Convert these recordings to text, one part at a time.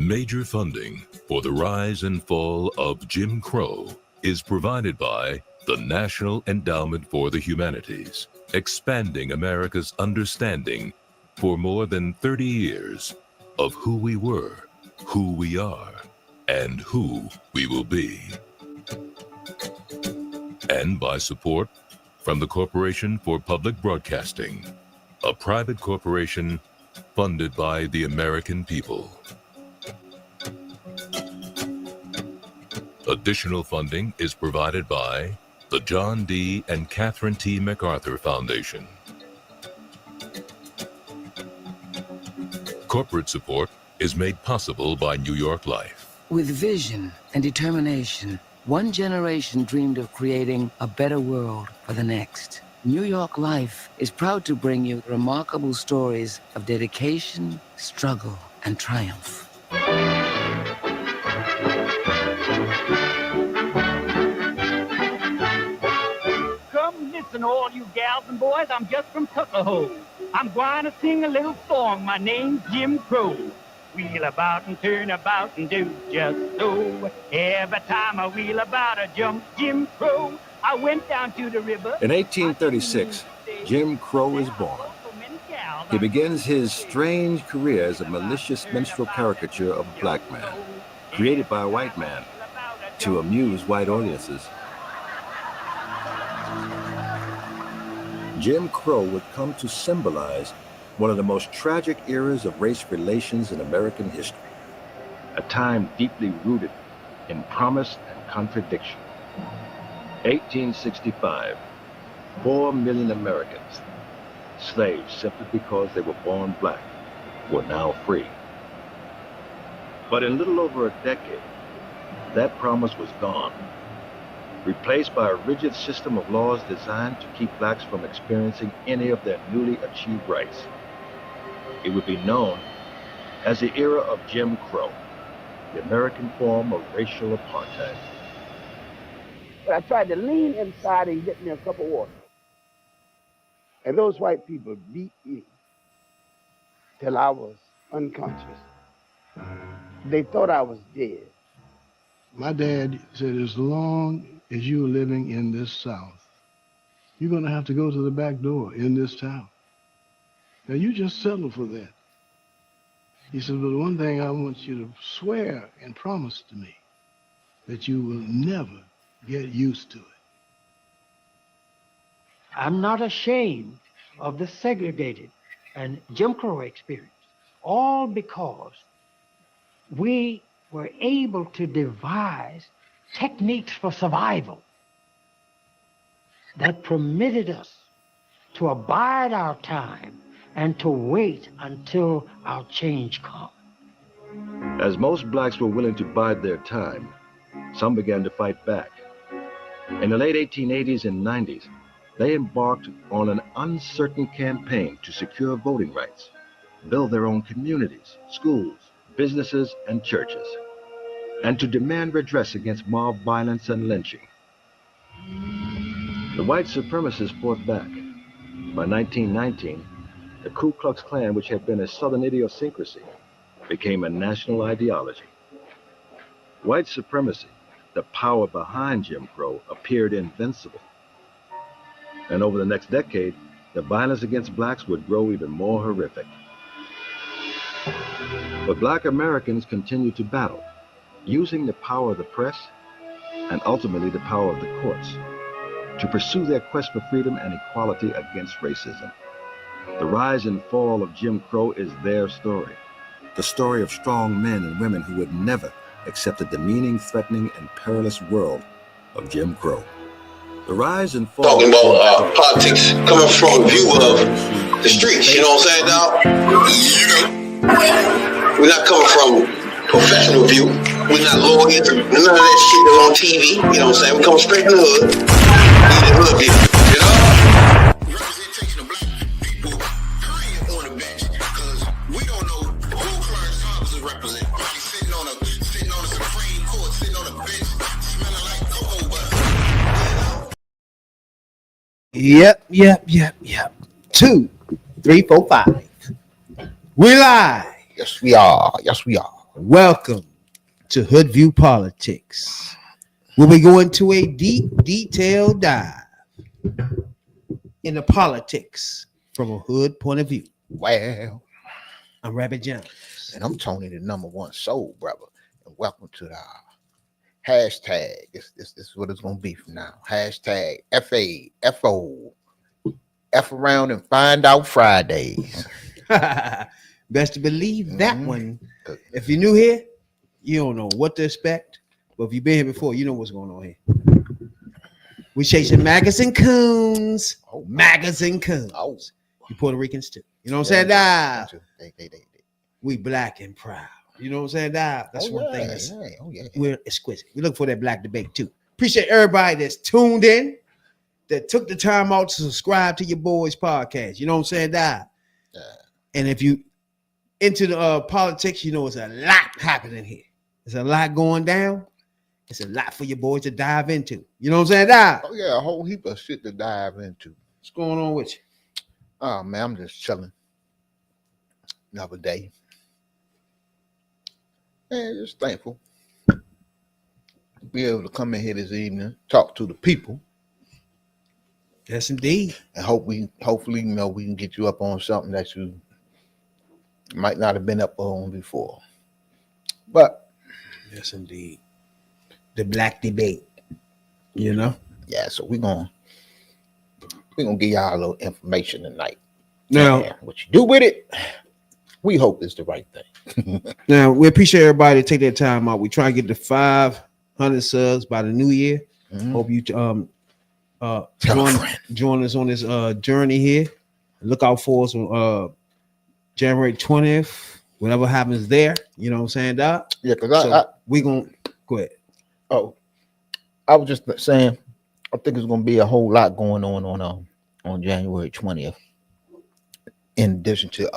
Major funding for the rise and fall of Jim Crow is provided by the National Endowment for the Humanities, expanding America's understanding for more than 30 years of who we were, who we are, and who we will be. And by support from the Corporation for Public Broadcasting, a private corporation funded by the American people. Additional funding is provided by the John D. and Catherine T. MacArthur Foundation. Corporate support is made possible by New York Life. With vision and determination, one generation dreamed of creating a better world for the next. New York Life is proud to bring you remarkable stories of dedication, struggle, and triumph. Come listen, all you gals and boys, I'm just from Tuckahoe. I'm going to sing a little song. My name's Jim Crow. Wheel about and turn about and do just so. Every time I wheel about, I jump Jim Crow. I went down to the river. In 1836, Jim Crow is born. He begins his strange career as a malicious minstrel caricature of a black man, created by a white man to amuse white audiences. Jim Crow would come to symbolize one of the most tragic eras of race relations in American history, a time deeply rooted in promise and contradiction. 1865, 4 million Americans, slaves simply because they were born black, were now free. But in little over a decade, that promise was gone, replaced by a rigid system of laws designed to keep blacks from experiencing any of their newly achieved rights. It would be known as the era of Jim Crow, the American form of racial apartheid. But I tried to lean inside and get me a cup of water. And those white people beat me till I was unconscious. They thought I was dead. My dad said, as long as you're living in this South, you're going to have to go to the back door in this town. Now, you just settle for that. He said, but one thing I want you to swear and promise to me, that you will never get used to it. I'm not ashamed of the segregated and Jim Crow experience, all because we were able to devise techniques for survival that permitted us to abide our time and to wait until our change comes. As most blacks were willing to bide their time, some began to fight back. In the late 1880s and 90s, they embarked on an uncertain campaign to secure voting rights, build their own communities, schools, businesses, and churches, and to demand redress against mob violence and lynching. The white supremacists fought back. By 1919, the Ku Klux Klan, which had been a Southern idiosyncrasy, became a national ideology. White supremacy, the power behind Jim Crow, appeared invincible. And over the next decade, the violence against blacks would grow even more horrific. But black Americans continued to battle, using the power of the press and ultimately the power of the courts to pursue their quest for freedom and equality against racism. The rise and fall of Jim Crow is their story, the story of strong men and women who would never accept the demeaning, threatening, and perilous world of Jim Crow. The rise and fall. Talking about politics coming from a view of the streets, you know what I'm saying, dog? We're not coming from professional view. We're not lawyers, none of that shit that's on TV, you know what I'm saying? We come straight from the hood. We the hood view, you know? Representation of black people, period, on the bench, because we don't know who Clarence Thomas is representing. Sitting on a Supreme Court, sitting on a bench, smelling like cocoa butter. Yep. 2, 3, 4, 5. We're live. Yes, we are. Welcome to Hoodviewpolitics, where we go into a deep, detailed dive into politics from a hood point of view. Well, I'm Rabbit Jones. and I'm Tony, the #1 soul brother. And welcome to the hashtag. This is what it's going to be from now. Hashtag FAFO. F around and find out Fridays. Best to believe that one. If you're new here, you don't know what to expect. But if you've been here before, you know what's going on here. We chasing magazine coons. Magazine coons. Oh. You Puerto Ricans too. You know what I'm saying? Nah. They. We black and proud. You know what I'm saying? Nah. That's one thing. We're exquisite. We look for that black debate too. Appreciate everybody that's tuned in, that took the time out to subscribe to your boys' podcast. You know what I'm saying? Nah. And if you into the politics, you know it's a lot happening here. There's a lot going down. It's a lot for your boys to dive into. You know what I'm saying? Nah. Oh yeah, a whole heap of shit to dive into. What's going on with you? Oh man, I'm just chilling. Another day. And just thankful to be able to come in here this evening, talk to the people. Yes, indeed. And hopefully, you know, we can get you up on something that you might not have been up on before. But yes, indeed. The black debate. You know? Yeah, so we're gonna give y'all a little information tonight. Now, and what you do with it, we hope it's the right thing. Now, we appreciate everybody to take their time out. We try to get to 500 subs by the new year. Hope you join us on this journey here. Look out for us on January 20th. Whatever happens there, you know what I'm saying, Doc? Yeah, because we gonna go ahead. Oh, I was just saying, I think there's gonna be a whole lot going on January 20th. In addition to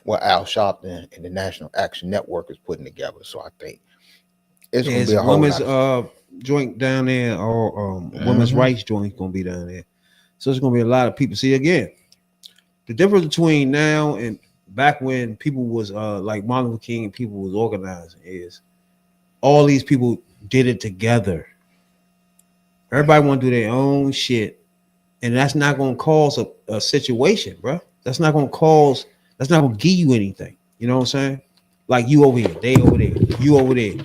what Al Sharpton and the National Action Network is putting together, so I think it's gonna be a whole women's joint down there, or women's rights joint gonna be down there. So it's gonna be a lot of people. See, again, the difference between now and back when people was like Martin Luther King and people was organizing is all these people did it together. Everybody want to do their own shit, and that's not gonna cause a situation, bro. That's not gonna give you anything. You know what I'm saying? Like you over here, they over there, you over there.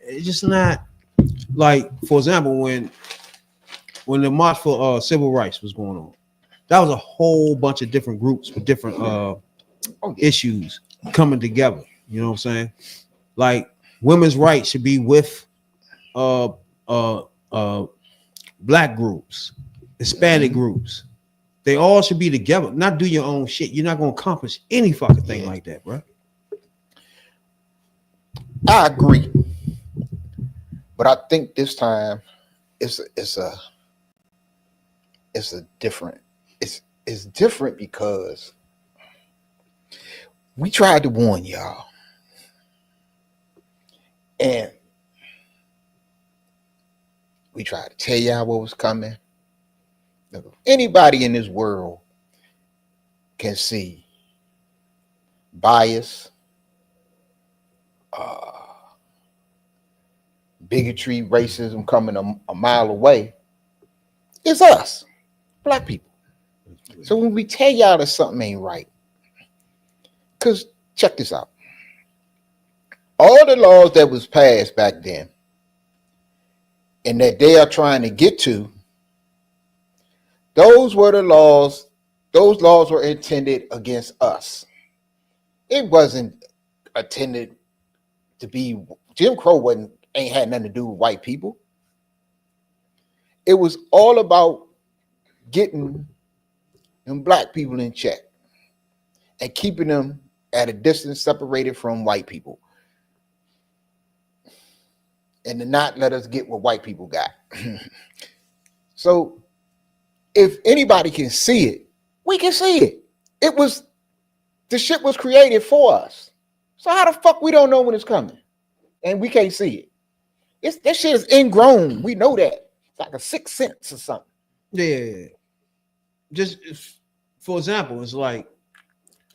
It's just not like, for example, when the march for civil rights was going on, that was a whole bunch of different groups with different issues coming together. You know what I'm saying? Like women's rights should be with black groups, Hispanic groups. They all should be together, not do your own shit. You're not gonna accomplish any fucking thing like that, bro. I agree, but I think this time it's different because we tried to warn y'all, and we tried to tell y'all what was coming. Anybody in this world can see bias, bigotry, racism coming a mile away. It's us, black people. So when we tell y'all that something ain't right, because check this out. All the laws that was passed back then and that they are trying to get to, those were the laws. Those laws were intended against us. It wasn't intended to be. Jim Crow ain't had nothing to do with white people. It was all about getting them black people in check and keeping them at a distance separated from white people, and to not let us get what white people got. So if anybody can see it, we can see it. The shit was created for us. So how the fuck we don't know when it's coming and we can't see it? That shit is ingrown. We know that. It's like a sixth sense or something. Yeah. Just for example, it's like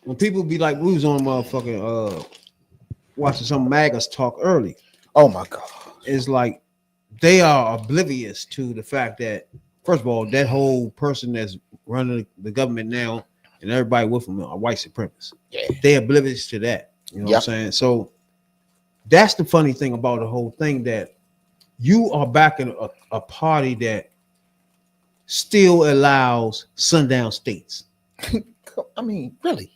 when people be like, we was on motherfucking watching some MAGAs talk early. Oh my God. It's like they are oblivious to the fact that, first of all, that whole person that's running the government now and everybody with them are white supremacists. Yeah. They oblivious to that. You know what I'm saying? So that's the funny thing about the whole thing, that you are backing a party that still allows sundown states. I mean, really?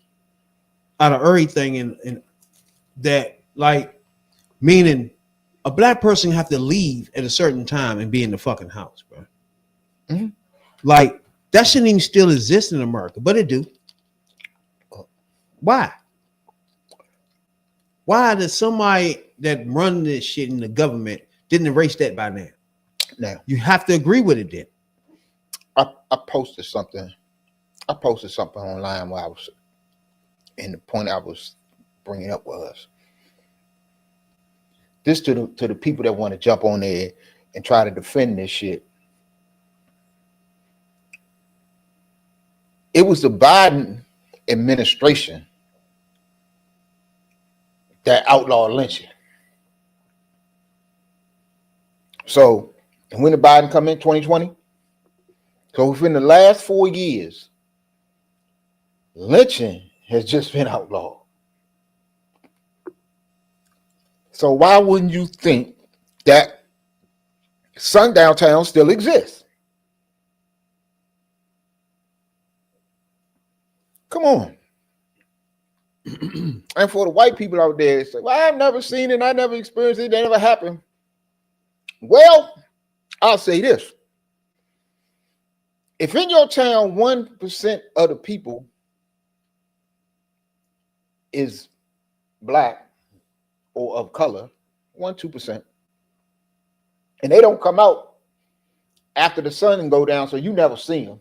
Out of everything, and that, like, meaning a black person have to leave at a certain time and be in the fucking house, bro. Mm-hmm. Like, that shouldn't even still exist in America, but it do. Why? Why does somebody that run this shit in the government didn't erase that by now? Now you have to agree with it then. I posted something. I posted something online where I was, and the point I was bringing up was this to the people that want to jump on there and try to defend this shit. It was the Biden administration that outlawed lynching. So, and when did Biden come in? 2020? So within the last 4 years, lynching has just been outlawed. So why wouldn't you think that sundown towns still exist? Come on. And for the white people out there, say, well, I've never seen it, I never experienced it, that never happened. Well, I'll say this. If in your town 1% of the people is black or of color, 1-2%, and they don't come out after the sun go down, so you never see them.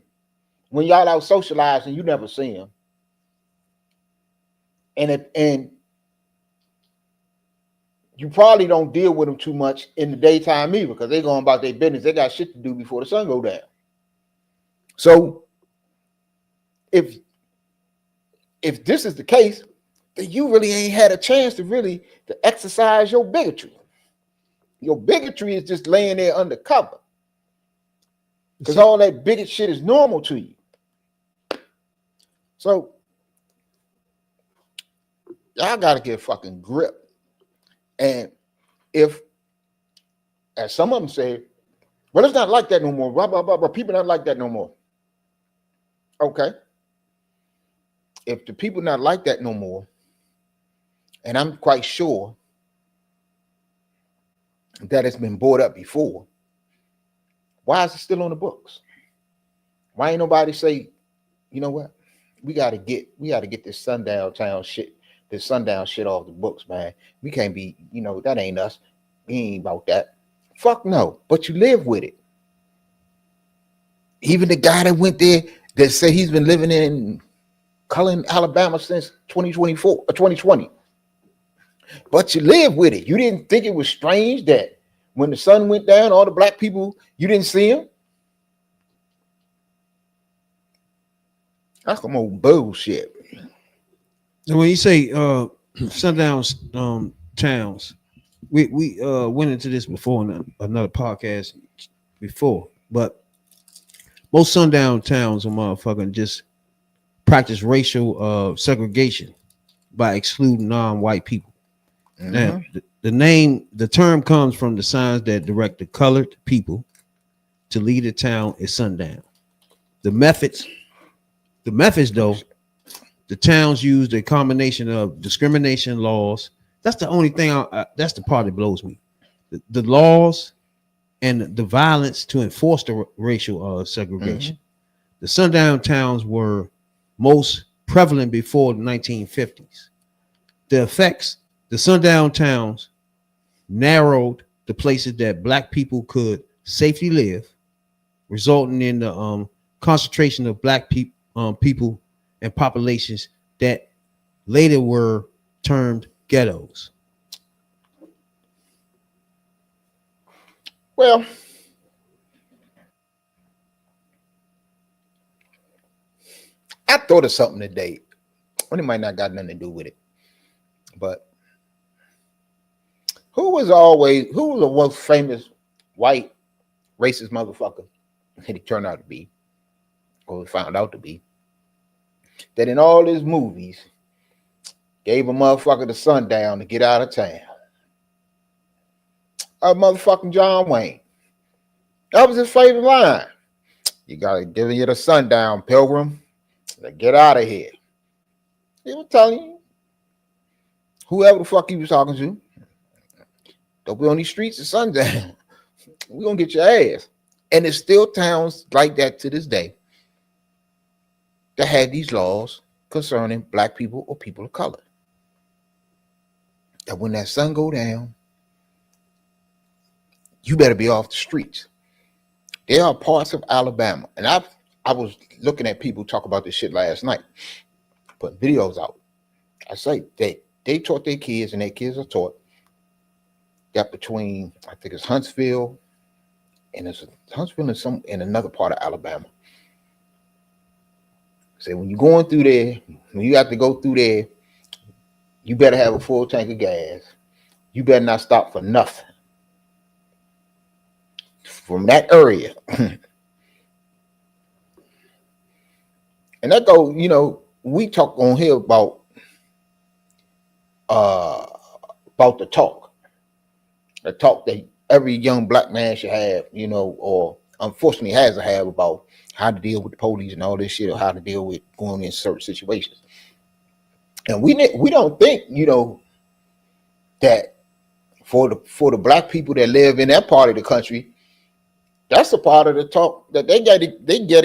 When y'all out socializing, you never see them. And you probably don't deal with them too much in the daytime either, because they're going about their business. They got shit to do before the sun go down. So if this is the case, then you really ain't had a chance to exercise your bigotry. Your bigotry is just laying there undercover, because all that bigot shit is normal to you. So y'all got to get a fucking grip. And if, as some of them say, well, it's not like that no more, blah, blah, blah, blah. People not like that no more. Okay. If the people not like that no more, and I'm quite sure that it's been brought up before, why is it still on the books? Why ain't nobody say, you know what? We gotta get this sundown shit off the books, man. We can't be, that ain't us. We ain't about that. Fuck no. But you live with it. Even the guy that went there that said he's been living in Cullen, Alabama since 2020. But you live with it. You didn't think it was strange that when the sun went down, all the black people, you didn't see them? That's some old bullshit. And when you say sundown towns, we went into this before in another podcast before, but most sundown towns are motherfucking just practice racial segregation by excluding non-white people. Mm-hmm. Now, the term comes from the signs that direct the colored people to leave the town at sundown. The methods though, the towns used a combination of discrimination laws. That's the only thing. That's the part that blows me. The laws and the violence to enforce the racial segregation. Mm-hmm. The sundown towns were most prevalent before the 1950s. The effects, the sundown towns narrowed the places that black people could safely live, resulting in the concentration of black people and populations that later were termed ghettos. Well, I thought of something today, and it might not got nothing to do with it, but was the most famous white racist motherfucker that he turned out to be, or he found out to be, that in all his movies gave a motherfucker the sundown to get out of town? Motherfucking John Wayne. That was his favorite line. You gotta give you the sundown, pilgrim. Get out of here. He was telling you, whoever the fuck he was talking to, don't be on these streets at sundown. We're gonna get your ass. And there's still towns like that to this day that had these laws concerning black people or people of color. That when that sun go down, you better be off the streets. There are parts of Alabama, and I was looking at people talk about this shit last night, putting videos out. I say they taught their kids, and their kids are taught that between, I think it's Huntsville, and it's Huntsville and in another part of Alabama. Say when you're going through there, when you have to go through there, you better have a full tank of gas. You better not stop for nothing. From that area. And that go, you know, we talk on here about the talk that every young black man should have, you know, or unfortunately has to have about how to deal with the police and all this shit, or how to deal with going in certain situations. And we don't think, you know, that for the black people that live in that part of the country, that's a part of the talk that they gotta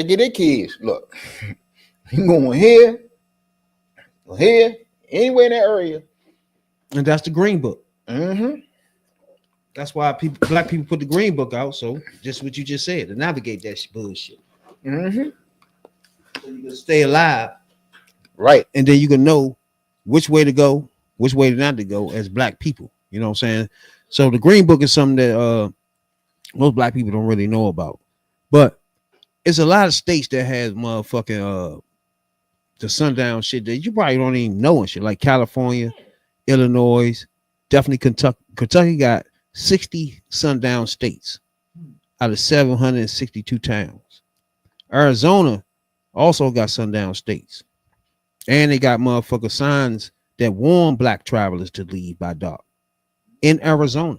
get their kids. Look, you going here, anywhere in that area. And that's the Green Book. Mm-hmm. That's why black people put the Green Book out. So just what you just said, to navigate that bullshit. Mm-hmm. So you can stay alive. Right. And then you can know which way to go, which way not to go as black people. You know what I'm saying? So the Green Book is something that most black people don't really know about. But it's a lot of states that has motherfucking the sundown shit that you probably don't even know and shit, like California, Illinois, definitely Kentucky. Kentucky got 60 sundown states out of 762 towns. Arizona also got sundown states. And they got motherfucker signs that warn black travelers to leave by dark in Arizona.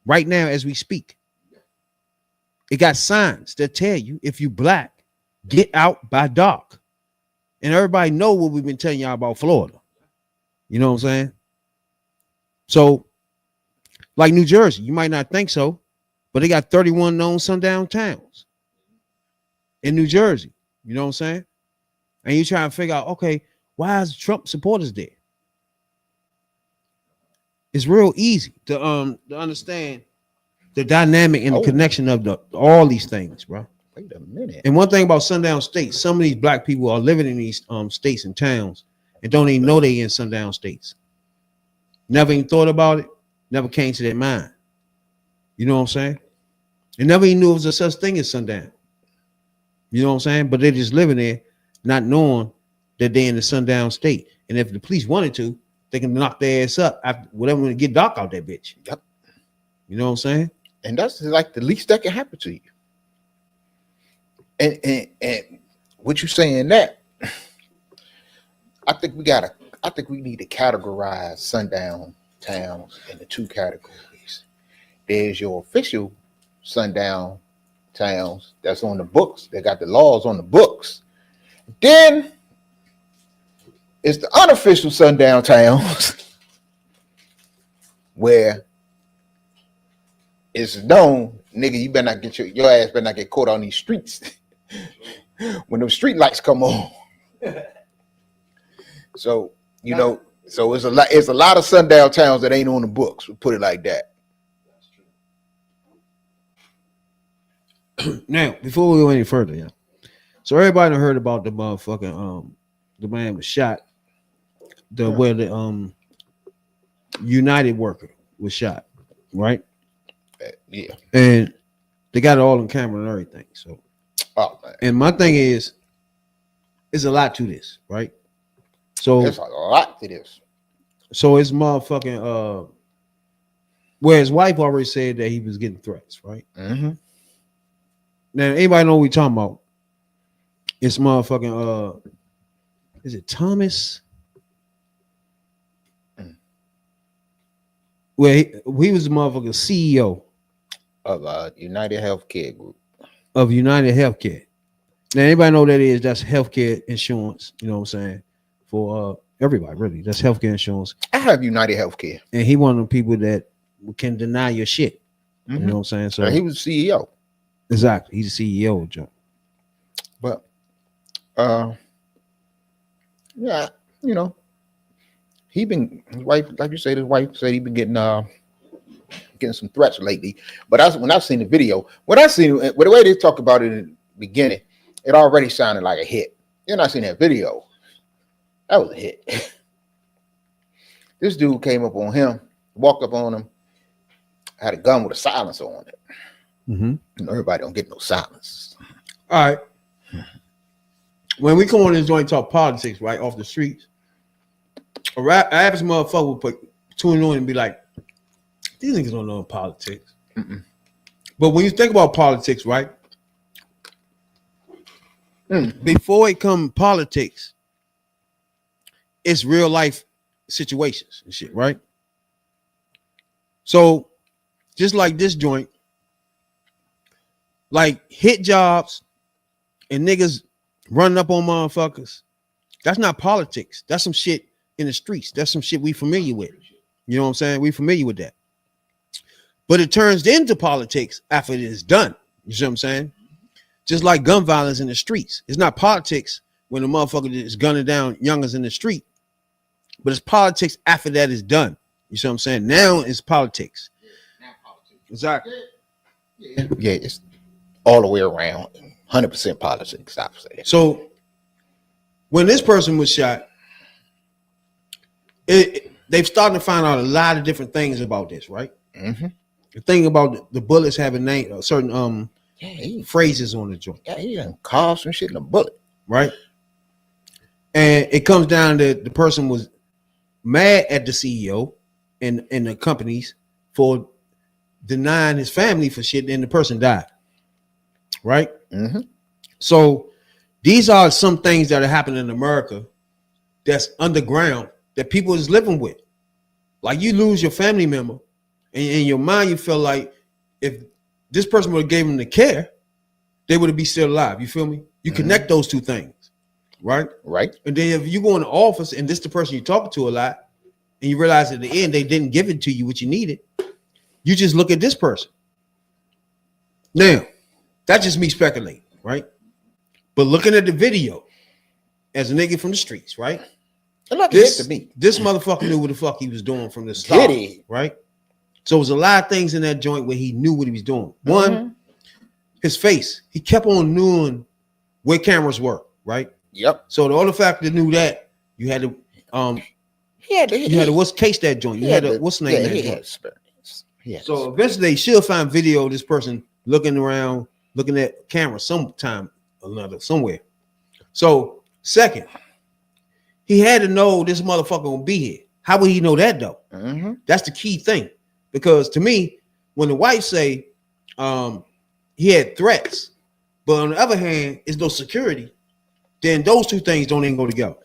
Right now, as we speak, it got signs that tell you if you black, get out by dark. And everybody know what we've been telling y'all about Florida. You know what I'm saying? So, like New Jersey, you might not think so, but they got 31 known sundown towns in New Jersey. You know what I'm saying? And you try to figure out, okay, why is Trump supporters there? It's real easy to understand the dynamic and the connection of all these things, bro. Wait a minute. And one thing about sundown states, some of these black people are living in these states and towns and don't even know they in sundown states. Never even thought about it. Never came to their mind. You know what I'm saying? They never even knew it was a such thing as sundown. You know what I'm saying? But they're just living there, not knowing that they're in the sundown state. And if the police wanted to, they can knock their ass up after whatever when it get dark out that bitch. Yep. You know what I'm saying? And that's like the least that can happen to you. And what you saying that, I think we need to categorize sundown towns into two categories. There's your official sundown towns that's on the books. They got the laws on the books. Then it's the unofficial sundown towns where it's known, nigga, you better not get your ass better not get caught on these streets when them street lights come on. So, you know, so it's a lot of sundown towns that ain't on the books. We'll put it like that. Now, before we go any further, yeah. So everybody heard about the motherfucking the man was shot. Where the United worker was shot, right? Yeah. And they got it all on camera and everything. So, and my thing is, it's a lot to this, right? So there's a lot to this. So it's motherfucking Where his wife already said that he was getting threats, right? Mm-hmm. Now, anybody know what we talking about? It's motherfucking is it Thomas? Where he was the motherfucking CEO Of United Healthcare Group. of United Healthcare. Now, anybody know what that is? That's healthcare insurance. You know what I'm saying? For everybody, really. That's healthcare insurance. I have United Healthcare. And he one of the people that can deny your shit. Mm-hmm. You know what I'm saying? So he was CEO. Exactly. He's the CEO of Jump. But yeah, you know, his wife, like you said, his wife said he been getting some threats lately. But when I seen the video, the way they talk about it in the beginning, it already sounded like a hit. You're not seeing that video. That was a hit. This dude came up on him, walked up on him, had a gun with a silencer on it. Mm-hmm. You know, everybody don't get no silence. All right. When we come on this joint talk politics, right, off the streets, a average motherfucker would tune on and be like, these niggas don't know politics. Mm-mm. But when you think about politics, right, before it come politics, it's real life situations and shit, right? So just like this joint, like hit jobs and niggas running up on motherfuckers, that's not politics. That's some shit in the streets. That's some shit we familiar with. You know what I'm saying? We familiar with that. But it turns into politics after it is done. You see what I'm saying? Just like gun violence in the streets. It's not politics when a motherfucker is gunning down youngers in the street, but it's politics after that is done. You see what I'm saying? Now it's politics. Exactly. Yeah, it's all the way around. 100% politics, I would say. So when this person was shot, they've started to find out a lot of different things about this, right? Mm-hmm. The thing about the bullets having certain phrases on the joint. Yeah, he done carved some shit in a bullet. Right? And it comes down to the person was mad at the CEO and the companies for denying his family for shit, and the person died. Right? Mm-hmm. So these are some things that are happening in America that's underground that people is living with. Like you lose your family member, and in your mind you feel like if this person would have gave him the care, they would have been still alive. You feel me? You connect those two things, right? Right. And then if you go in the office and this the person you're talking to a lot, and you realize at the end they didn't give it to you what you needed, you just look at this person. Now, that's just me speculating, right? But looking at the video as a nigga from the streets, right? This motherfucker knew what the fuck he was doing from the start, right? So it was a lot of things in that joint where he knew what he was doing. One, his face. He kept on knowing where cameras were, right? Yep. So the other factor knew that you had to what's case that joint. You had to what's the name of that joint? Experience. So eventually they should find video of this person looking around, looking at camera sometime or another, somewhere. So second, he had to know this motherfucker gonna be here. How would he know that though? Mm-hmm. That's the key thing. Because to me, when the wife say he had threats, but on the other hand, it's no security, then those two things don't even go together.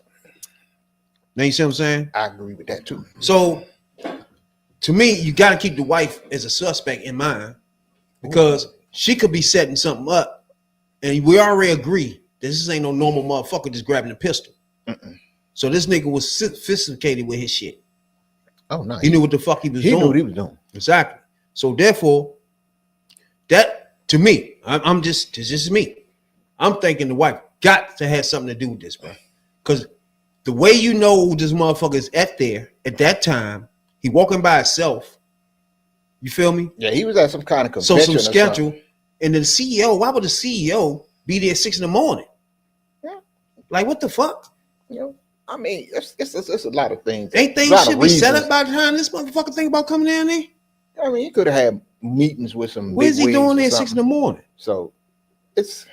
Now you see what I'm saying? I agree with that too. So to me, you got to keep the wife as a suspect in mind, because she could be setting something up, and we already agree that this ain't no normal motherfucker just grabbing a pistol. Mm-mm. So this nigga was sophisticated with his shit. Oh no, he knew what the fuck he was doing. He knew what he was doing. Exactly. So therefore, that to me, this is me. I'm thinking the wife got to have something to do with this, bro. Because the way you know this motherfucker is at that time, he walking by himself. You feel me? Yeah, he was at some kind of convention. So some schedule, and then the CEO. Why would the CEO be there at 6 a.m? Yeah. Like what the fuck? You know, I mean, it's a lot of things. Ain't things should be set up by the time this motherfucker think about coming down there? I mean, he could have had meetings with some. What is he doing there at 6 a.m? So it's.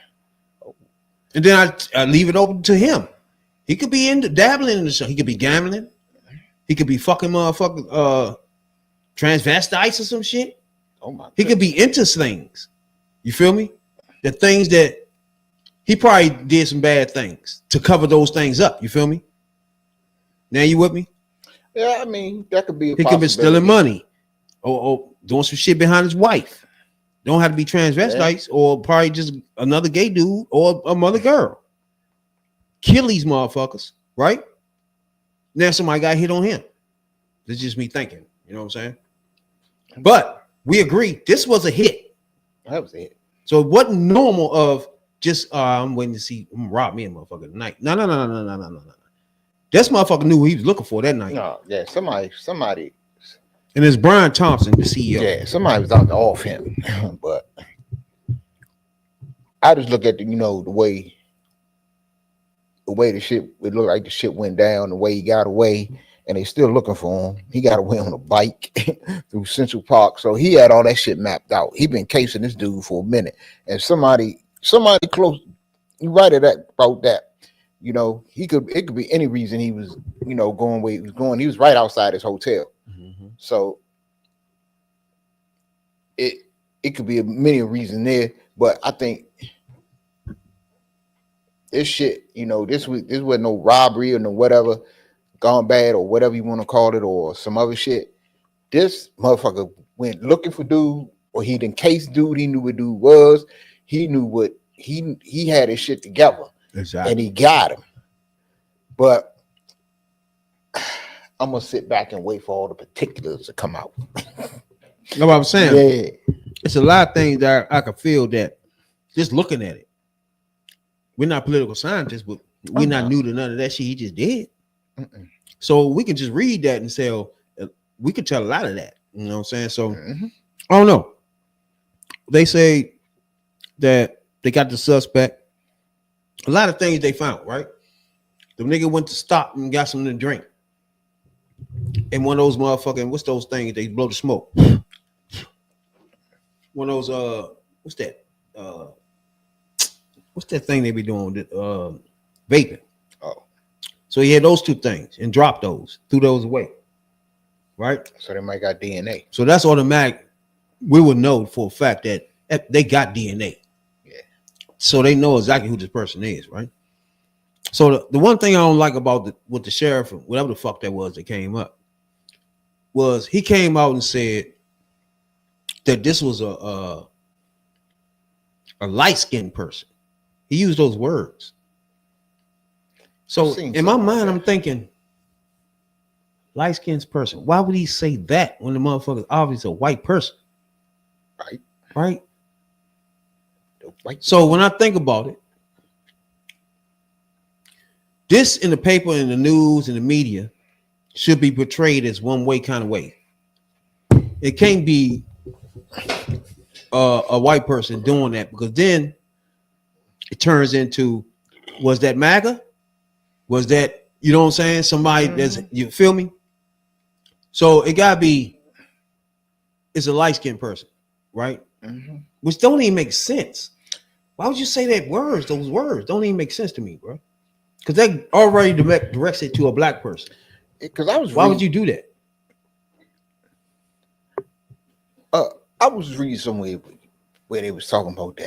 And then I leave it open to him. He could be dabbling in the show. He could be gambling. He could be fucking motherfucking transvestites or some shit. Oh my! He could be into things. You feel me? The things that he probably did some bad things to cover those things up. You feel me? Now you with me? Yeah, I mean that could be. He could be stealing money, or doing some shit behind his wife. Don't have to be transvestites, or probably just another gay dude or a mother girl. Kill these motherfuckers, right? Now somebody got hit on him. This is just me thinking. You know what I'm saying? But we agree this was a hit. That was a hit. So it wasn't normal of just I'm waiting to see him rob me a motherfucker tonight. No. This motherfucker knew what he was looking for that night. No, yeah, somebody. And it's Brian Thompson, the CEO. Yeah, somebody was out to off him. But I just look at the way the shit, it looked like the shit went down, the way he got away, and they still looking for him. He got away on a bike through Central Park. So he had all that shit mapped out. He been casing this dude for a minute. And somebody close, you right about that. It could be any reason he was, going where he was going. He was right outside his hotel. Mm-hmm. So it could be many reasons there, but I think this shit, this wasn't no robbery or no whatever gone bad or whatever you want to call it or some other shit. This motherfucker went looking for dude, or he didn't case dude. He knew what dude was. He knew what he had his shit together. Exactly. And he got him. But I'm gonna sit back and wait for all the particulars to come out. You know what I'm saying? Yeah. It's a lot of things that I could feel that just looking at it. We're not political scientists, but we're not new to none of that shit he just did. Mm-mm. So we can just read that and say, we could tell a lot of that. You know what I'm saying? So I don't know. They say that they got the suspect. A lot of things they found, right? The nigga went to stop and got something to drink. And one of those motherfucking, what's those things they blow the smoke? One of those, what's that? What's that thing they be doing with vaping? Oh. So he had those two things and dropped those, threw those away. Right? So they might got DNA. So that's automatic. We would know for a fact that they got DNA. Yeah. So they know exactly who this person is, right? So the one thing I don't like about what the sheriff, whatever the fuck that was that came up, was he came out and said that this was a light-skinned person. He used those words. So in my mind, I'm thinking, light-skinned person. Why would he say that when the motherfucker's obviously a white person? Right? So when I think about it, this in the paper, in the news, in the media should be portrayed as one way kind of way. It can't be a white person doing that, because then it turns into, was that MAGA? Was that, you know what I'm saying? Somebody that's, you feel me? So it gotta be, it's a light-skinned person, right? Mm-hmm. Which don't even make sense. Why would you say that words? Those words don't even make sense to me, bro. Because that already directs it to a black person. Because why would you do that? I was reading somewhere where they was talking about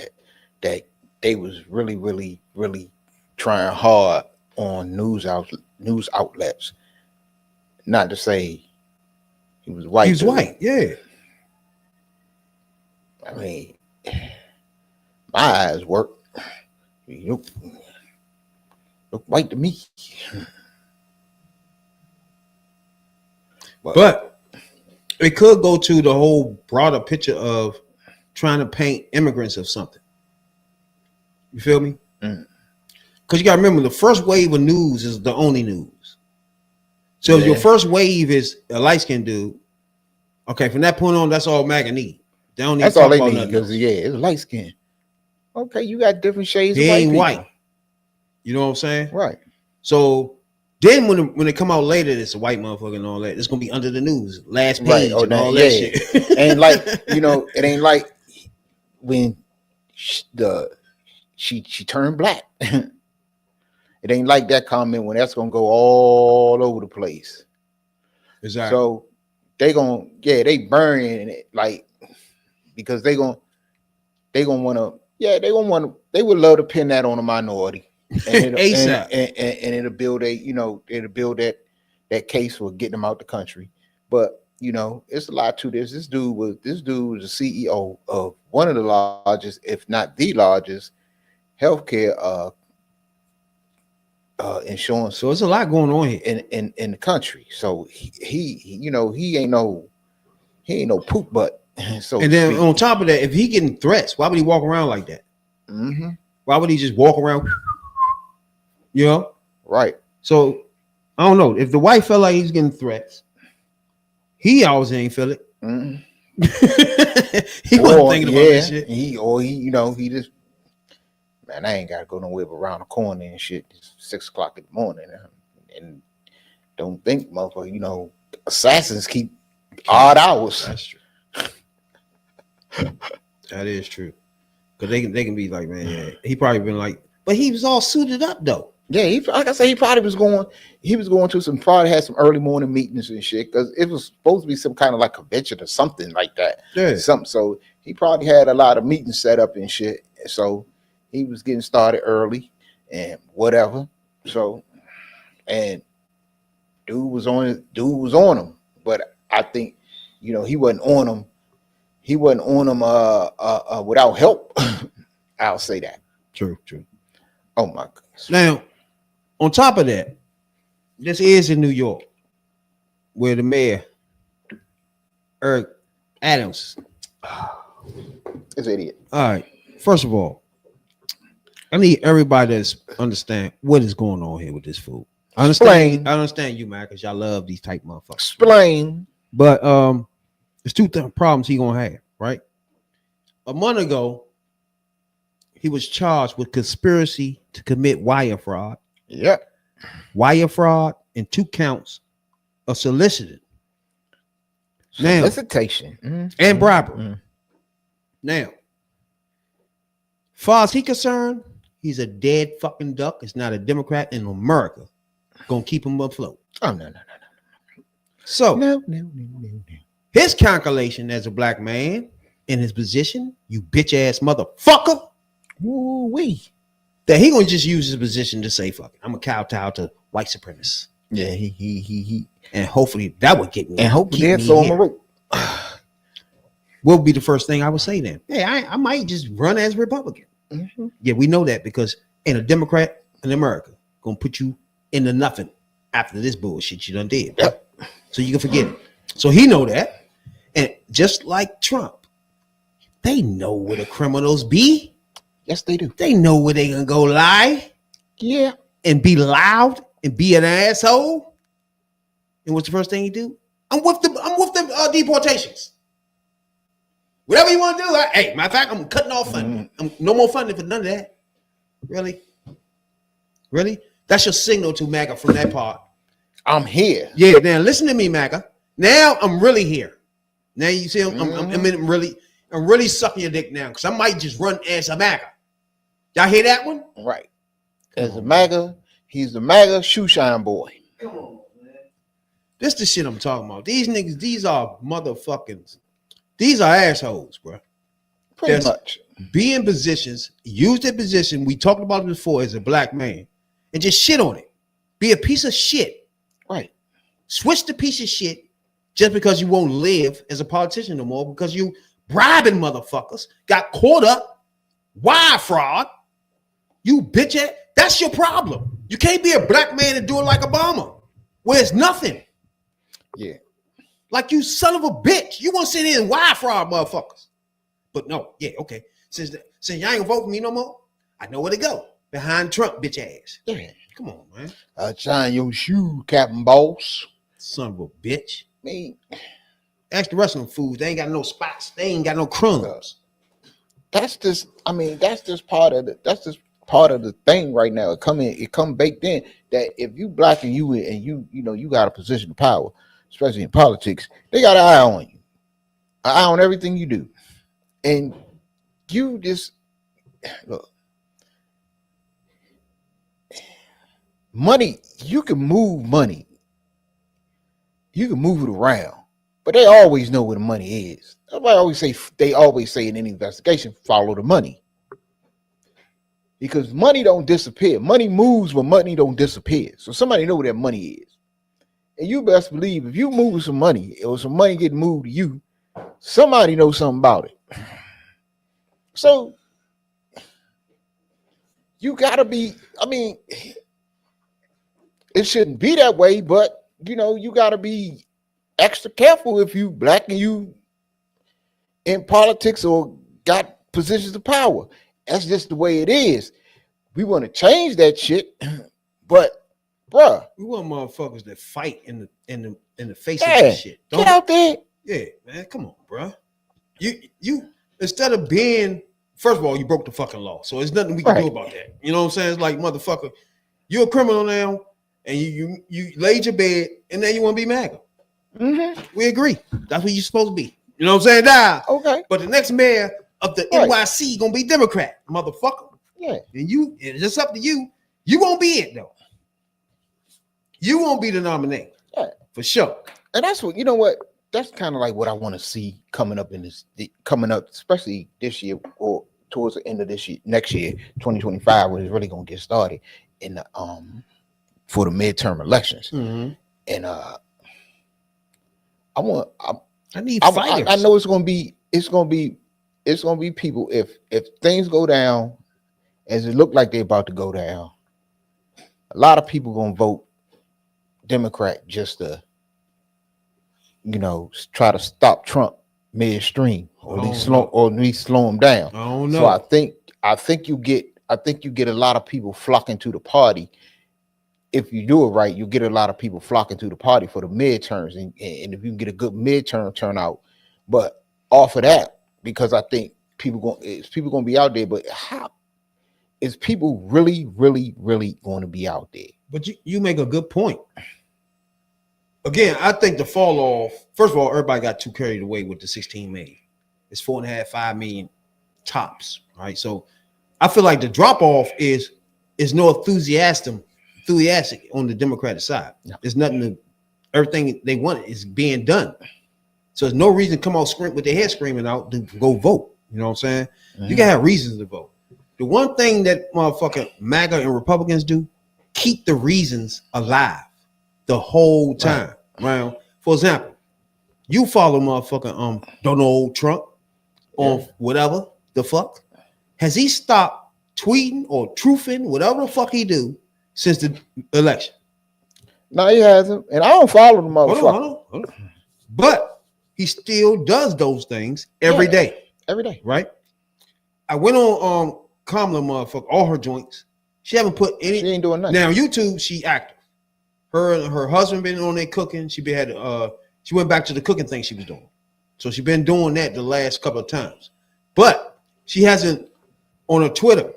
that they was really, really, really trying hard on news outlets, not to say he was white. He was white, yeah. I mean, my eyes work. You look white to me. But it could go to the whole broader picture of trying to paint immigrants of something. You feel me? Because you got to remember, the first wave of news is the only news. So if your first wave is a light-skinned dude, okay, from that point on, that's all MAGA need. They don't need that's all they need, because it's light skin. Okay, you got different shades he of white ain't people. White. You know what I'm saying? Right. So then when it come out later, it's a white motherfucker and all that. It's gonna be under the news, last page, and all that shit. And like, it ain't like when she turned black. It ain't like that comment when that's gonna go all over the place. Exactly. So they burning it like because they gonna want to they would love to pin that on a minority and it'll, ASAP. and it'll build that case for getting them out the country. But it's a lot to this. This dude was the CEO of one of the largest, if not the largest, healthcare insurance. So it's a lot going on here in the country. So he ain't no poop butt. So and then on top of that, if he getting threats, why would he walk around like that? Mm-hmm. Why would he just walk around? Right. So I don't know if the wife felt like he's getting threats. He always ain't feel it. Mm-hmm. He wasn't thinking about this shit. He just, man, I ain't got to go nowhere but around the corner and shit. It's 6 o'clock in the morning, and don't think, motherfucker. Assassins keep odd hours. That's true. That is true. Because they can be like, man, yeah. He probably been like, but he was all suited up though. Yeah, like I said, he probably was going. He was going to probably had some early morning meetings and shit because it was supposed to be some kind of like convention or something like that. Yeah. So he probably had a lot of meetings set up and shit. So he was getting started early and whatever. So and dude was on him, but I think he wasn't on him. He wasn't on him without help. I'll say that. True. Oh my goodness. Now, on top of that, this is in New York, where the mayor, Eric Adams, is an idiot. All right. First of all, I need everybody to understand what is going on here with this food. I understand you, man, because y'all love these type motherfuckers. Explain. But there's two problems he gonna have, right? A month ago, he was charged with conspiracy to commit wire fraud. Yep. Wire fraud and 2 counts of soliciting. Solicitation. And bribery. Now, far as he concerned, he's a dead fucking duck. It's not a Democrat in America gonna keep him afloat. Oh, no. So, No. his calculation as a black man in his position, you bitch ass motherfucker, Woo-wee. that he gonna just use his position to say, fuck it, I'm a kowtow to white supremacists. Yeah, he. And hopefully that would get me. And hopefully they'll throw him a rope. What would be the first thing I would say then? Hey, I might just run as Republican. Mm-hmm. Yeah, we know that because ain't a Democrat in America gonna put you into nothing after this bullshit you done did. Yep. So you can forget it. So he know that. And just like Trump, they know where the criminals be. Yes, they do. They know where they gonna go lie. Yeah. And be loud and be an asshole. And what's the first thing you do? I'm with the deportations. Whatever you want to do. Hey, matter of fact, I'm cutting off funding. No more funding for none of that. Really? That's your signal to MAGA from that part. I'm here. Yeah, now listen to me, MAGA. Now I'm really here. Now you see, I'm really sucking your dick now because I might just run as a MAGA. Y'all hear that one? Right. As a MAGA, he's the MAGA shoe shine boy. Come on, man. This the shit I'm talking about. These niggas, these are motherfuckers. These are assholes, bro. Pretty much. Be in positions, use their position. We talked about it before as a black man, and just shit on it. Be a piece of shit. Right. Switch the piece of shit just because you won't live as a politician no more because you bribing motherfuckers, got caught up, wire fraud. You bitch ass. That's your problem. You can't be a black man and do it like Obama, where it's nothing. Yeah. Like you son of a bitch. You want to sit here and wire fraud motherfuckers. But no, yeah, okay. Since y'all ain't gonna vote for me no more, I know where to go. Behind Trump, bitch ass. Yeah. Come on, man. Shine your shoe, Captain Boss. Son of a bitch. Me. Ask the rest of them fools. They ain't got no spots. They ain't got no crumbs. That's just part of the thing right now. It come baked in that if you black and you got a position of power, especially in politics, they got an eye on you. An eye on everything you do. And you just look. Money, you can move money. You can move it around, but they always know where the money is. They always say in any investigation, follow the money. Because money don't disappear. Money moves, but money don't disappear. So somebody know where that money is. And you best believe if you move some money or some money get moved to you, somebody knows something about it. So you gotta be, I mean, it shouldn't be that way, but you gotta be extra careful if you black and you in politics or got positions of power. That's just the way it is. We want to change that shit, but bruh, we want motherfuckers that fight in the face of this shit. Get out there. Yeah, man, come on, bruh. You instead of being, first of all, you broke the fucking law, so there's nothing we can do about that. You know what I'm saying? It's like, motherfucker, you're a criminal now, and you laid your bed, and then you want to be MAGA. Mm-hmm. We agree. That's what you're supposed to be. You know what I'm saying? Nah. Okay. But the next mayor of the NYC gonna be Democrat, motherfucker. Yeah. And it's just up to you. You won't be it though. You won't be the nominee. Yeah. For sure. And that's what, that's kind of like what I want to see coming up especially this year or towards the end of this year, next year, 2025, when it's really gonna get started in the for the midterm elections. Mm-hmm. And I need fighters. I know it's gonna be people, if things go down as it look like they're about to go down, a lot of people gonna vote Democrat just to try to stop Trump midstream, or at least slow him down. I don't know. So I think you get a lot of people flocking to the party. If you do it right, you get a lot of people flocking to the party for the midterms, and if you can get a good midterm turnout. But off of that, because I think people gonna be out there, but how is people really going to be out there? But you make a good point. Again, I think the fall off, first of all, everybody got too carried away with the 16 million. It's 4.5, 5 million tops, right? So I feel like the drop off is no enthusiastic on the Democratic side. No. There's nothing everything they want is being done. So there's no reason to come out with their head screaming out to go vote. You know what I'm saying? Mm-hmm. You can have reasons to vote. The one thing that motherfucking MAGA and Republicans do, keep the reasons alive the whole time. Right? For example, you follow motherfucking Donald Trump on whatever the fuck. Has he stopped tweeting or truthing, whatever the fuck he do, since the election? No, he hasn't. And I don't follow the motherfucker. Hold on. But he still does those things every day. Every day. Right? I went on Kamala motherfucker, all her joints. She haven't put any. She ain't doing nothing. Now YouTube, she active. Her and her husband been on there cooking. She went back to the cooking thing she was doing. So she been doing that the last couple of times. But she hasn't on her Twitter,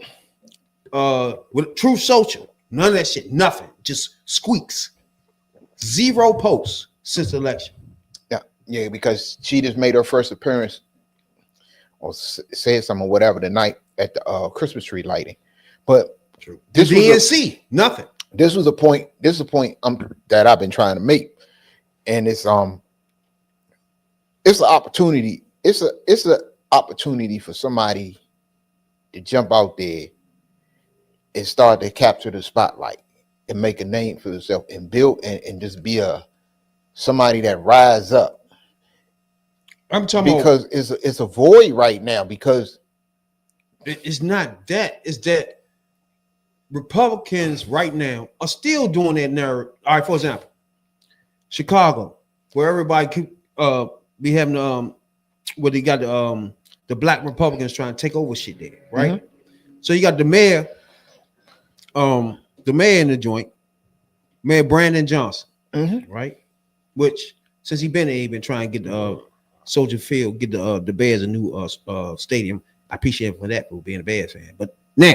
with Truth Social, none of that shit, nothing. Just squeaks. 0 posts since the election. Yeah, because she just made her first appearance or said something or whatever the night at the Christmas tree lighting. But this DNC, nothing. This is a point that I've been trying to make, and it's an opportunity. It's an opportunity for somebody to jump out there and start to capture the spotlight and make a name for themselves and build and just be somebody that rise up. I'm talking because it's a void right now, because it's not that. It's that Republicans right now are still doing that narrative. All right, for example, Chicago, where everybody could be having where they got the black Republicans trying to take over shit there, right? Mm-hmm. So you got the mayor in the joint, Mayor Brandon Johnson, right? Which since he been there, he been trying to get Soldier Field, get the Bears a new stadium. I appreciate him for that, for being a Bears fan. But now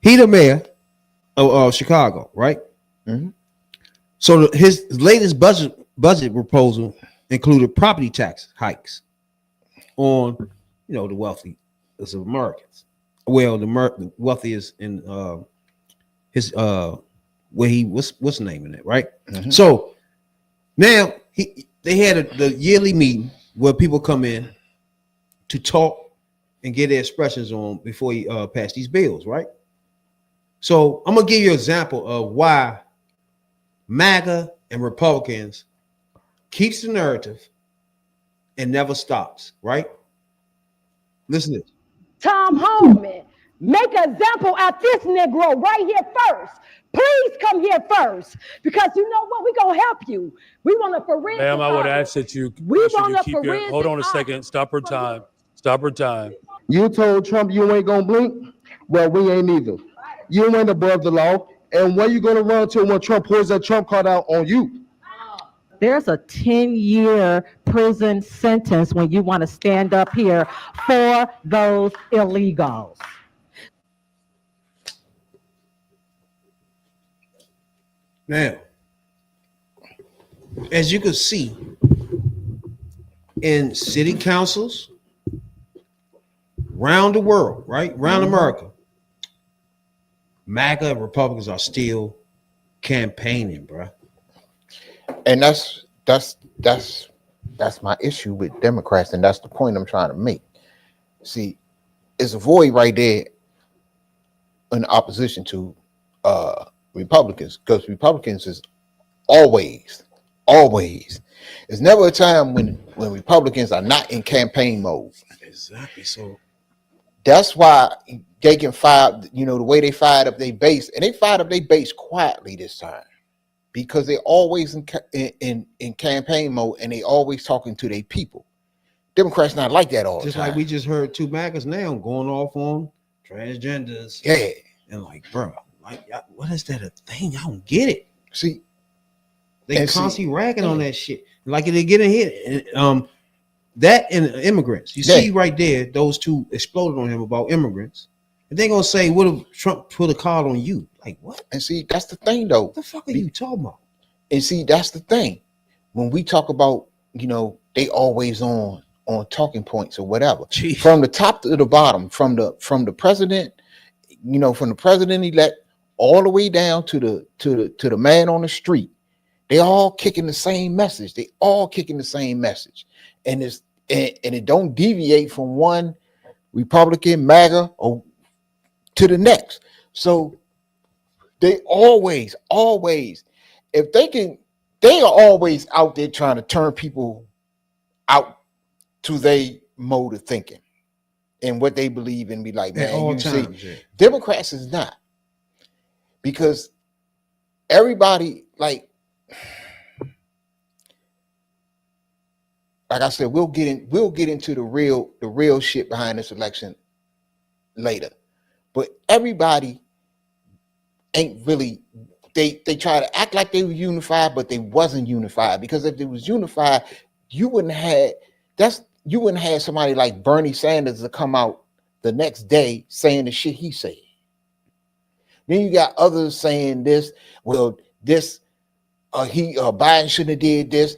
he the mayor of Chicago, right? Mm-hmm. So his latest budget proposal included property tax hikes on the wealthy of Americans. Well, the wealthiest in his where he what's the name in it, right? Mm-hmm. So now they had the yearly meeting where people come in to talk and get their expressions on before he passed these bills, right? So I'm gonna give you an example of why MAGA and Republicans keeps the narrative and never stops, right? Listen to this. Tom Holman, make an example out this Negro right here first. Please come here first, because you know what? We're going to help you. We want a forensic. Ma'am, I would ask that you keep your, hold on a second, stop her time. Stop her time. You told Trump you ain't gonna blink? Well, we ain't either. You ain't above the law. And where you gonna run to when Trump pulls that Trump card out on you? There's a 10-year prison sentence when you want to stand up here for those illegals. Now, as you can see, in city councils around the world, right? Around America, MAGA and Republicans are still campaigning, bro. And that's my issue with Democrats, and that's the point I'm trying to make. See, it's a void right there in opposition to Republicans, because Republicans is always. There's never a time when Republicans are not in campaign mode. Exactly. So that's why they can fire, you know, the way they fired up their base, and they fired up their base quietly this time, because they're always in campaign mode, and they always talking to their people. Democrats not like that all the time. Just like we just heard two MAGAs now going off on transgenders. Yeah. And like, bro, like, what is that a thing? I don't get it. See, they constantly ragging on that shit. Like they getting hit. That and immigrants. You see right there, those two exploded on him about immigrants. And they're gonna say, what if Trump put a card on you? Like what? And see, that's the thing though. What the fuck are you talking about? And see, that's the thing. When we talk about, you know, they always on talking points or whatever. Jeez. From the top to the bottom, from the president, you know, from the president elect all the way down to the man on the street. They all kicking the same message. And it don't deviate from one Republican, MAGA, or to the next. So they always, if they are always out there trying to turn people out to their mode of thinking and what they believe in. Be like, man, Democrats is not, because everybody like I said, we'll get into the real shit behind this election later. But everybody ain't really, they try to act like they were unified, but they wasn't unified. Because if they was unified, you wouldn't have somebody like Bernie Sanders to come out the next day saying the shit he said. Then you got others saying this, well, this Biden shouldn't have did this.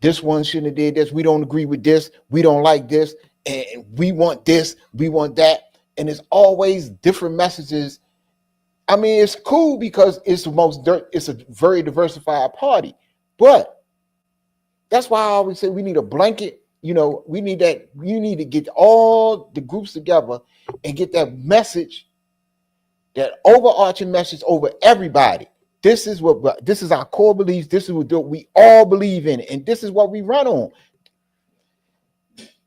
This one shouldn't have did this. We don't agree with this. We don't like this. And we want this. We want that. And it's always different messages. I mean, it's cool because it's a very diversified party. But that's why I always say we need a blanket. You know, we need that. You need to get all the groups together and get that message, that overarching message over everybody. This is our core beliefs. This is what we all believe in, and this is what we run on.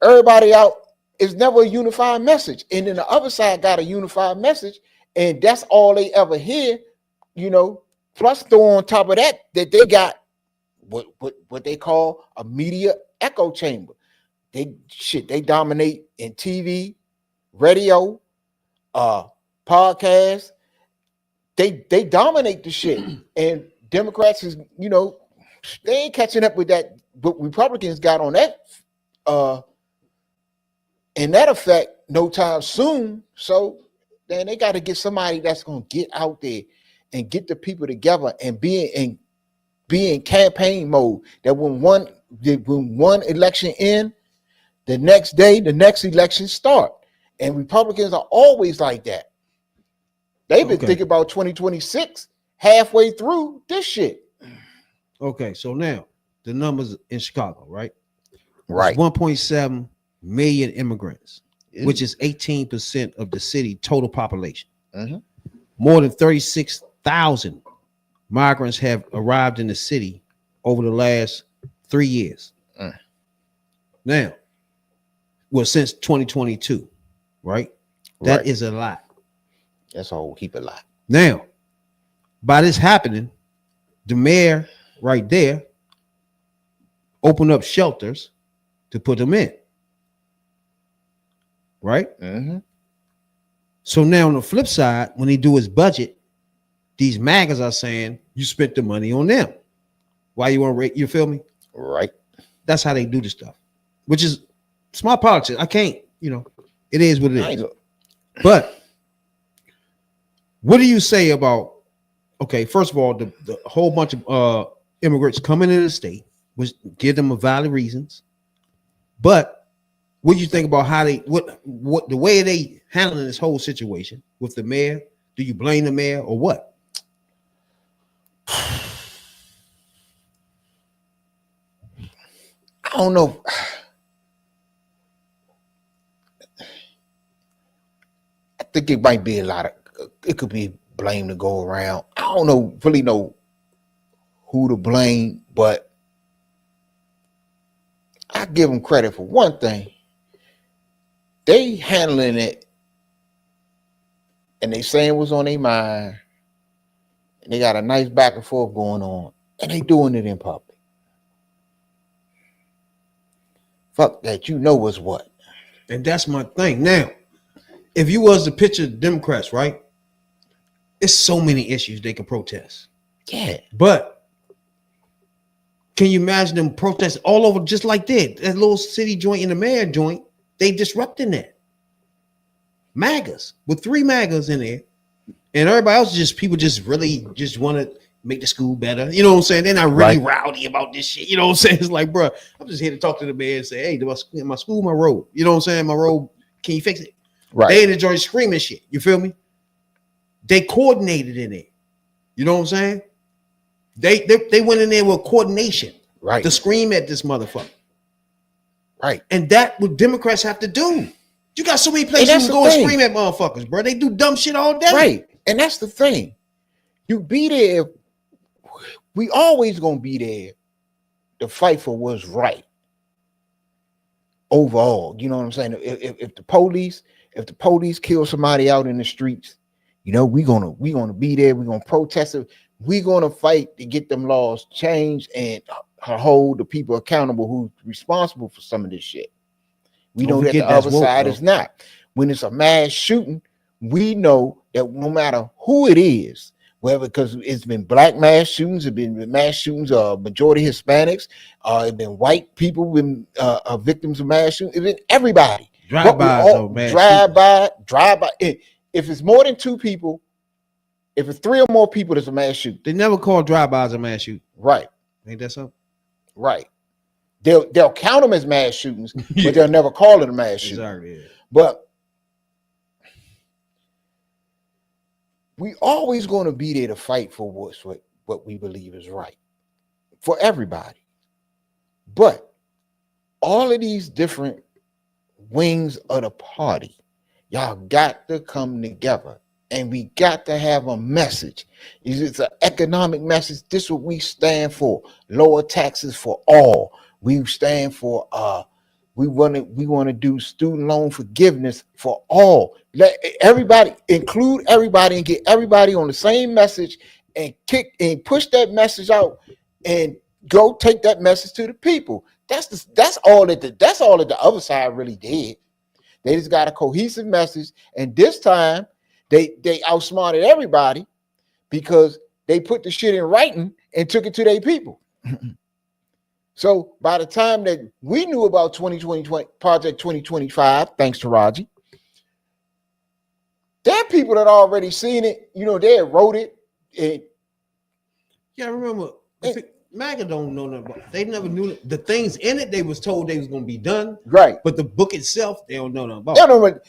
Everybody out is never a unified message, and then the other side got a unified message, and that's all they ever hear. You know, plus throw on top of that they got what they call a media echo chamber. They dominate in TV, radio, podcasts. They dominate the shit, and Democrats is, you know, they ain't catching up with that. But Republicans got on that, in that effect, no time soon. So then they got to get somebody that's gonna get out there and get the people together and be in campaign mode. That when one election end, the next day the next election start, and Republicans are always like that. They've been thinking about 2026 halfway through this shit. Okay, so now the numbers in Chicago, right? Right. 1.7 million immigrants, which is 18% of the city total population. More than 36,000 migrants have arrived in the city over the last 3 years. Now, well, since 2022, right? That is a lot. That's a whole heap of lot. Now, by this happening, the mayor right there opened up shelters to put them in. Right? So now on the flip side, when he do his budget, these MAGAs are saying you spent the money on them. Why you want to rate? You feel me? Right. That's how they do the stuff, which is smart politics. I can't, it is what it is. But what do you say about, okay, first of all, the whole bunch of immigrants coming into the state, which give them a valid reasons. But what do you think about how they what the way they handling this whole situation with the mayor? Do you blame the mayor or what? I don't know. I think it might be it could be blame to go around. I don't really know who to blame, but I give them credit for one thing. They handling it and they saying what's on their mind, and they got a nice back and forth going on, and they doing it in public. Fuck that, what's what. And that's my thing. Now, if you was to picture Democrats, right? It's so many issues they can protest. Yeah. But can you imagine them protest all over just like that? That little city joint and the mayor joint, they disrupting that. MAGAs with 3 MAGAs in there, and everybody else people really want to make the school better. You know what I'm saying? They're not really rowdy about this shit. You know what I'm saying? It's like, bro, I'm just here to talk to the mayor and say, hey, my school, my road. You know what I'm saying? My road, can you fix it? Right. They in the joint screaming shit. You feel me? They coordinated in it. You know what I'm saying? They went in there with coordination. Right. To scream at this motherfucker. Right. And that what Democrats have to do. You got so many places you can go and scream at motherfuckers, bro. They do dumb shit all day. Right. And that's the thing. You be there. We always gonna be there to fight for what's right. Overall, you know what I'm saying? If the police kill somebody out in the streets, we gonna be there. We're gonna protest it. We're gonna fight to get them laws changed and hold the people accountable who's responsible for some of this shit. We know that the other side is not. When it's a mass shooting, we know that no matter who it is, whether because it's been black mass shootings, it's been mass shootings, majority Hispanics, it's been white people been victims of mass shootings, it's been everybody. Drive by. If it's more than 2 people, if it's 3 or more people, there's a mass shoot. They never call drive-bys a mass shoot. Right. Ain't that something? Right. They'll count them as mass shootings, but they'll never call it a mass shooting. Exactly. Yeah. But we always going to be there to fight for what we believe is right for everybody. But all of these different wings of the party, y'all got to come together, and we got to have a message. It's an economic message. This is what we stand for: lower taxes for all. We stand for we want to do student loan forgiveness for all. Let everybody, include everybody, and get everybody on the same message, and push that message out, and go take that message to the people. That's all that the other side really did. They just got a cohesive message, and this time they outsmarted everybody because they put the shit in writing and took it to their people. So by the time that we knew about Project 2025, thanks to Raji, there are people that already seen it. They had wrote it. Yeah, I remember. MAGA don't know nothing about. They never knew the things in it. They was told they was going to be done. Right. But the book itself, they don't know nothing about. They don't know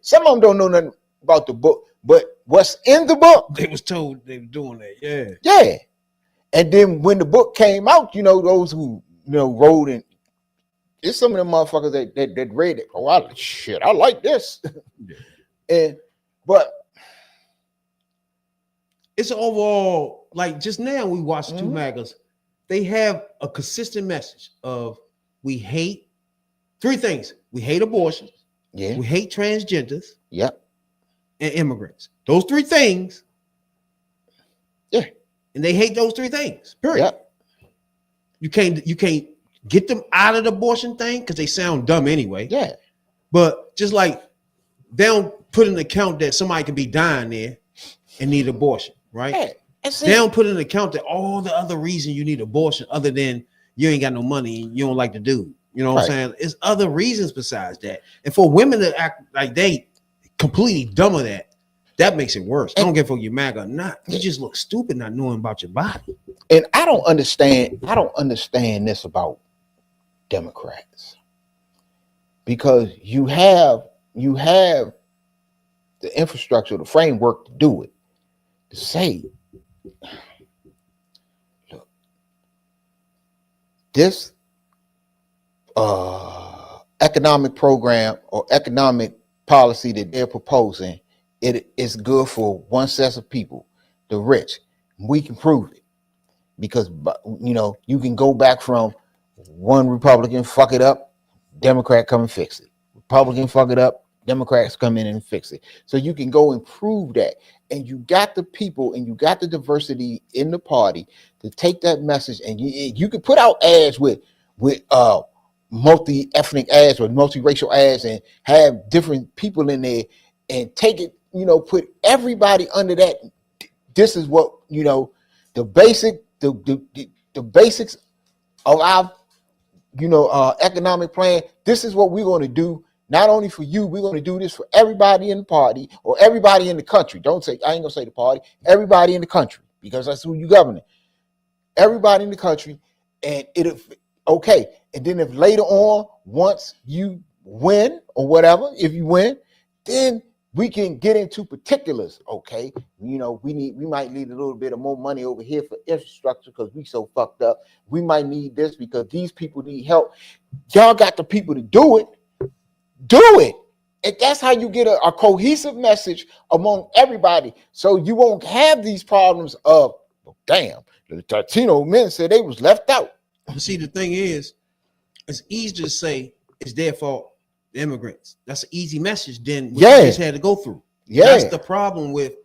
some of them don't know nothing about the book, but what's in the book, they was told they were doing that. Yeah. Yeah. And then when the book came out, those who wrote and it's some of them motherfuckers that read it. Oh, I like this. But it's overall like just now we watched two MAGAs. They have a consistent message of we hate three things. We hate abortion. Yeah. We hate transgenders. Yep. And immigrants. Those three things. Yeah. And they hate those three things. Period. Yep. You can't get them out of the abortion thing because they sound dumb anyway. Yeah. But just like they don't put in the account that somebody could be dying there and need abortion, right? Yeah. They don't put in the account that all the other reason you need abortion other than you ain't got no money and you don't like the dude. You know what I'm saying? It's other reasons besides that. And for women to act like they completely dumb of that makes it worse. I don't give a fuck you MAGA or not. You just look stupid not knowing about your body. And I don't understand this about Democrats. Because you have the infrastructure, the framework to do it. To say, look, this economic program or economic policy that they're proposing, it is good for one set of people, the rich. We can prove it because you can go back from one Republican fuck it up, Democrat come and fix it. Republican fuck it up, Democrats come in and fix it. So you can go and prove that. And you got the people and you got the diversity in the party to take that message, and you can put out ads with multi-ethnic ads or multi-racial ads and have different people in there and take it, put everybody under that. This is what, the basics of our, economic plan. This is what we're going to do. Not only for you, we're going to do this for everybody in the party or everybody in the country. I ain't going to say the party, everybody in the country, because that's who you govern. Everybody in the country. And okay. And then if later on, once you win or whatever, if you win, then we can get into particulars. Okay. We might need a little bit of more money over here for infrastructure because we so fucked up. We might need this because these people need help. Y'all got the people to do it. Do it. And that's how you get a cohesive message among everybody. So you won't have these problems of, damn, the Latino men said they was left out. See, the thing is, it's easy to say it's their fault, the immigrants. That's an easy message then we just had to go through. Yeah. That's the problem with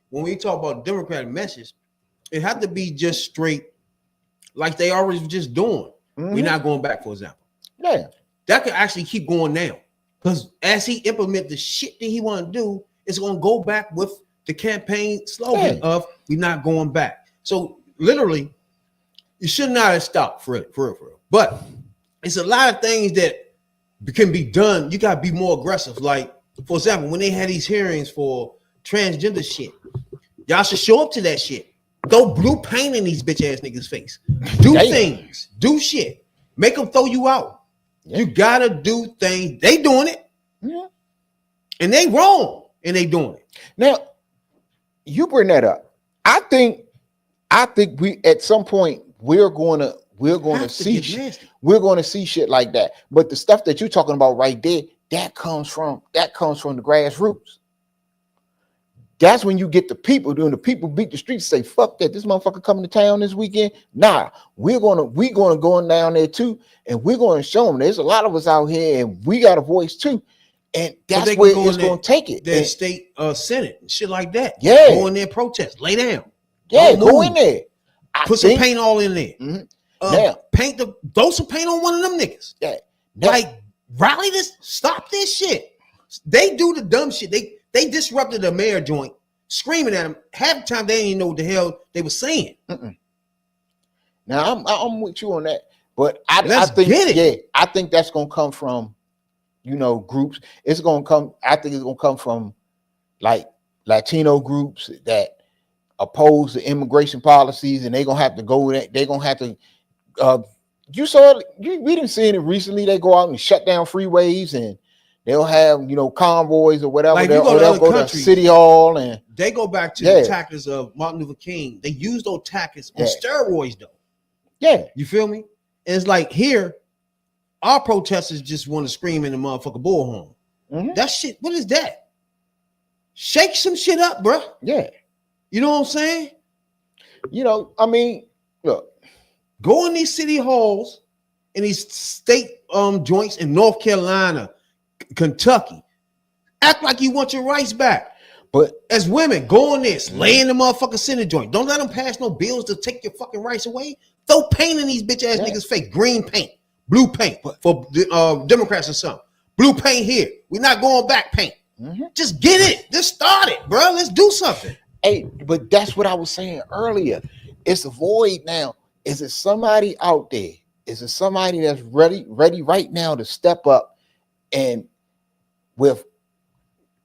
when we talk about Democratic message, it had to be just straight like they always were just doing. We're not going back, for example. Yeah. That could actually keep going now. Because as he implement the shit that he want to do, it's going to go back with the campaign slogan of we're not going back. So literally, you should not have stopped for real. But it's a lot of things that can be done. You got to be more aggressive. Like, for example, when they had these hearings for transgender shit, y'all should show up to that shit. Throw blue paint in these bitch ass niggas' face. Do things. Do shit. Make them throw you out. Yeah. You gotta do things. They doing it, and they wrong, and they doing it. Now, you bring that up. I think we at some point we're going to see shit like that. But the stuff that you're talking about right there, that comes from the grassroots. That's when you get the people doing. The people beat the streets, say fuck that. This motherfucker coming to town this weekend. Nah, we're gonna go down there too, and we're gonna show them there's a lot of us out here, and we got a voice too. And that's where it's gonna take it. Their state senate and shit like that. Yeah, go in there, protest, lay down. Yeah, go in there. Put some paint all in there. Yeah, throw some paint on one of them niggas. Yeah, like rally this, stop this shit. They do the dumb shit. They disrupted the mayor joint, screaming at him. Half the time they didn't even know what the hell they were saying. Now I'm with you on that, but I think that's gonna come from, groups. It's gonna come. I think it's gonna come from like Latino groups that oppose the immigration policies, and they're gonna have to go. They're gonna have to. You saw it. We didn't see it recently. They go out and shut down freeways and They'll have, you know, convoys or whatever. Like They'll go to City Hall and they go back to the tactics of Martin Luther King. They use those tactics on steroids, though. Yeah. You feel me? And it's like here, our protesters just want to scream in the motherfucking bullhorn. That shit, what is that? Shake some shit up, bro. Yeah. You know what I'm saying? You know, I mean, look. Go in these city halls, in these state joints in North Carolina, Kentucky. Act like you want your rights back. But as women, go in this, lay in the motherfucking Senate joint. Don't let them pass no bills to take your fucking rights away. Throw paint in these bitch ass niggas' face. Green paint, blue paint for the Democrats or something. Blue paint here. We're not going back paint. Just get it. Just start it, bro. Let's do something. Hey, but that's what I was saying earlier. It's a void now. Is it somebody out there? Is it somebody that's ready right now to step up? And with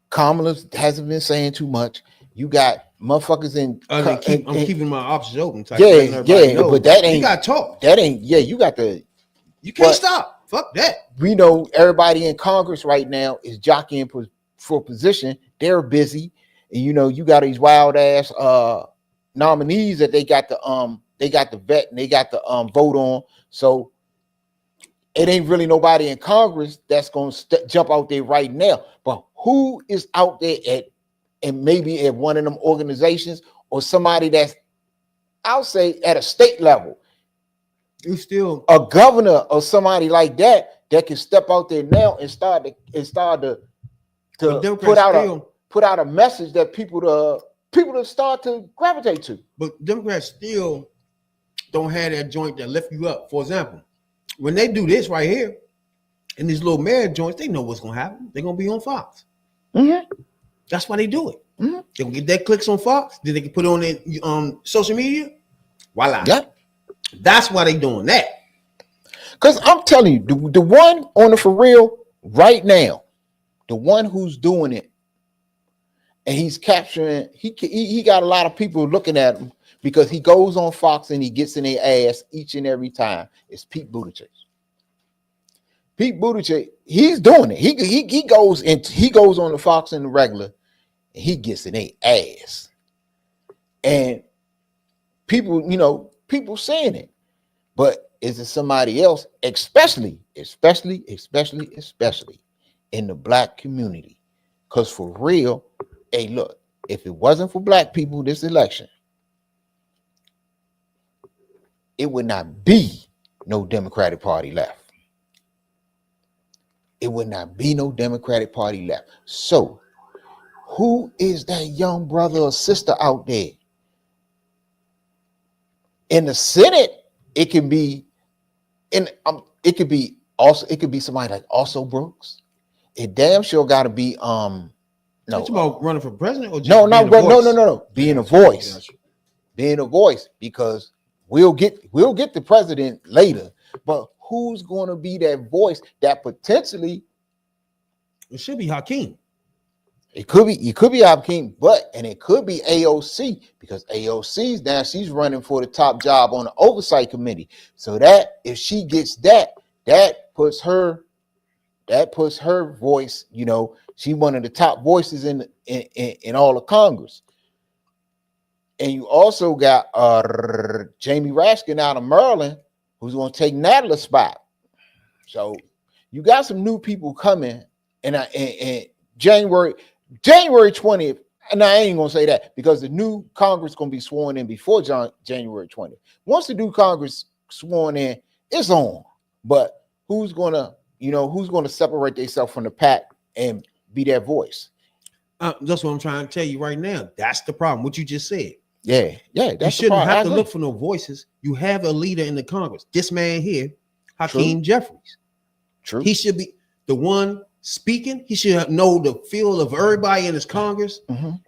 Kamala hasn't been saying too much. You got motherfuckers in. I'm keeping my options open. But that ain't. You got to talk. That ain't. Yeah, you got to. You can't stop. Fuck that. We know everybody in Congress right now is jockeying for position. They're busy, and you know you got these wild ass nominees that they got the vet and they got the vote on. So it ain't really nobody in Congress that's gonna jump out there right now. But who is out there and maybe at one of them organizations or somebody that's, I'll say, at a state level? You still a governor or somebody like that can step out there now and start to put out a message that people to start to gravitate to. But Democrats still don't have that joint that lift you up. For example, when they do this right here in these little mayor joints, they know what's gonna happen. They're gonna be on Fox. That's why they do it. They gonna get their clicks on Fox. Then they can put it on their social media. Voila. Yeah. That's why they doing that. Because I'm telling you, the one on the for real right now, the one who's doing it, and he's capturing, he got a lot of people looking at him because he goes on Fox and he gets in their ass each and every time. It's Pete Buttigieg. Pete Buttigieg, he's doing it. He goes on the Fox and the regular, and he gets in their ass. And people, you know, people saying it, but is it somebody else, especially in the black community? Because for real, hey, look, if it wasn't for black people this election, it would not be no Democratic Party left. It would not be no Democratic Party left. So who is that young brother or sister out there? In the Senate, it can be somebody like Also Brooks. It damn sure got to be no. It's about running for president or just no, being a voice. Being a voice, because we'll get the president later, but who's going to be that voice that potentially? It should be Hakeem. It could be Hakeem, and it could be AOC, because AOC's now, she's running for the top job on the oversight committee. So that if she gets that puts her voice, you know, she one of the top voices in all of Congress. And you also got Jamie Raskin out of Maryland, who's going to take Natalie's spot. So you got some new people coming, and January 20th, and I ain't gonna say that because the new Congress gonna be sworn in before January 20th. Once the new Congress sworn in, it's on. But who's gonna separate themselves from the pack and be that voice? That's what I'm trying to tell you right now. That's the problem. What you just said. Yeah. You shouldn't have to look for no voices. You have a leader in the Congress. This man here, Hakeem Jeffries. True. He should be the one speaking. He should know the feel of everybody in his Congress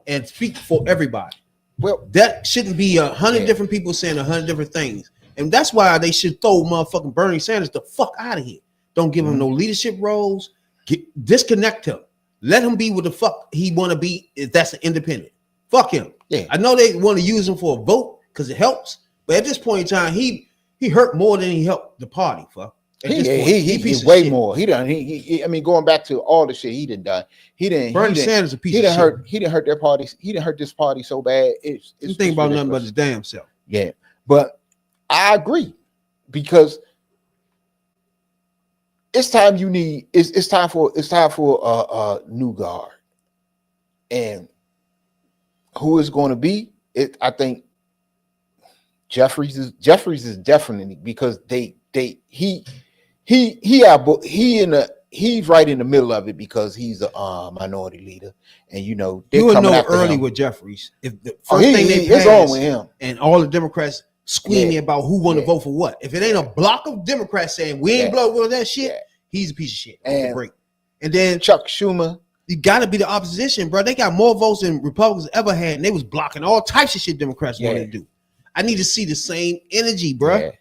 and speak for everybody. Well, that shouldn't be 100 different people saying 100 different things. And that's why they should throw motherfucking Bernie Sanders the fuck out of here. Don't give him no leadership roles. Disconnect him. Let him be what the fuck he want to be if that's an independent. Fuck him. Yeah. I know they want to use him for a vote because it helps. But at this point in time, he hurt more than he helped the party, fuck. He way more. He done. I mean, going back to all the shit he done. Bernie Sanders a piece of shit. He didn't hurt their party. He didn't hurt this party so bad. It's think about nothing but his damn self. Yeah, but I agree because it's time you need. It's time for a new guard, and who is going to be? I think Jeffries is definitely because he's right in the middle of it because he's a minority leader, and you would know early with Jeffries if the first thing they passed on with him, and all the Democrats screaming about who want to vote for what. If it ain't a block of Democrats saying we ain't blood with that shit, he's a piece of shit. And then Chuck Schumer. You got to be the opposition, bro. They got more votes than Republicans ever had, and they was blocking all types of shit Democrats wanted to do. I need to see the same energy, bro. Yeah.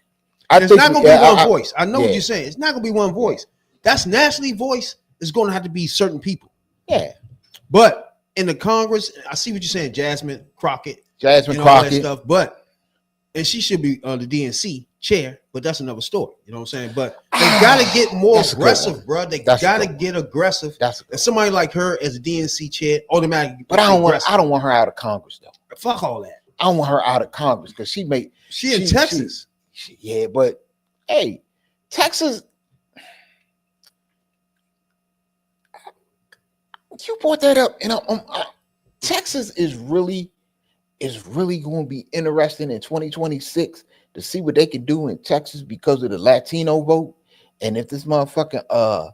It's not going to be one voice. I know what you're saying. It's not going to be one voice. That's nationally voice is going to have to be certain people. Yeah. But in the Congress, I see what you're saying, Jasmine Crockett. All that stuff. And she should be the DNC chair, but that's another story. You know what I'm saying? But they got to get more aggressive, bro. They got to get aggressive. And somebody like her as a DNC chair automatically. But I don't want her out of Congress though. Fuck all that. I don't want her out of Congress because she in Texas. But hey, Texas. You brought that up, and Texas is really going to be interesting in 2026 to see what they can do in Texas because of the Latino vote, and if this motherfucking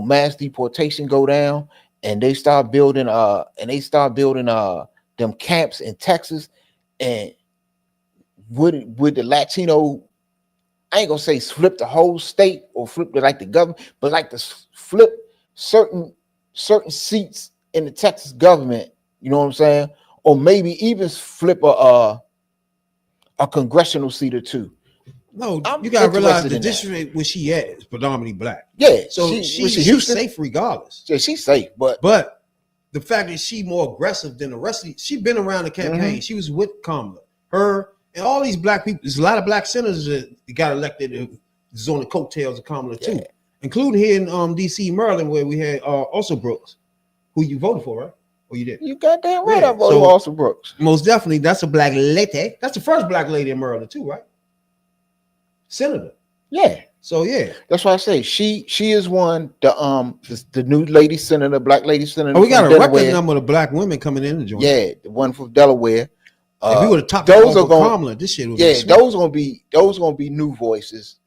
mass deportation go down, and they start building them camps in Texas, and would the Latino, I ain't gonna say flip the whole state or flip it like the government, but like to flip certain seats in the Texas government, you know what I'm saying? Or maybe even flip a congressional seat or two. No, you gotta realize the district where she at is predominantly black. Yeah, so she's safe regardless. Yeah, she's safe, but the fact that she more aggressive than the rest of she been around the campaign. She was with Kamala, her and all these black people. There's a lot of black senators that got elected is on the coattails of Kamala too, including here in DC, Maryland, where we had also Brooks, who you voted for, right? Or you did? You goddamn right. I voted for also Brooks. Most definitely, that's a black lady. That's the first black lady in Maryland too, right? Senator. Yeah. So yeah, that's why I say she is one. The new lady senator, black lady senator. Oh, we got a record number of black women coming in to join. Yeah, the one from Delaware. If we would have talked about Kamala, this shit would be sweet. those gonna be new voices,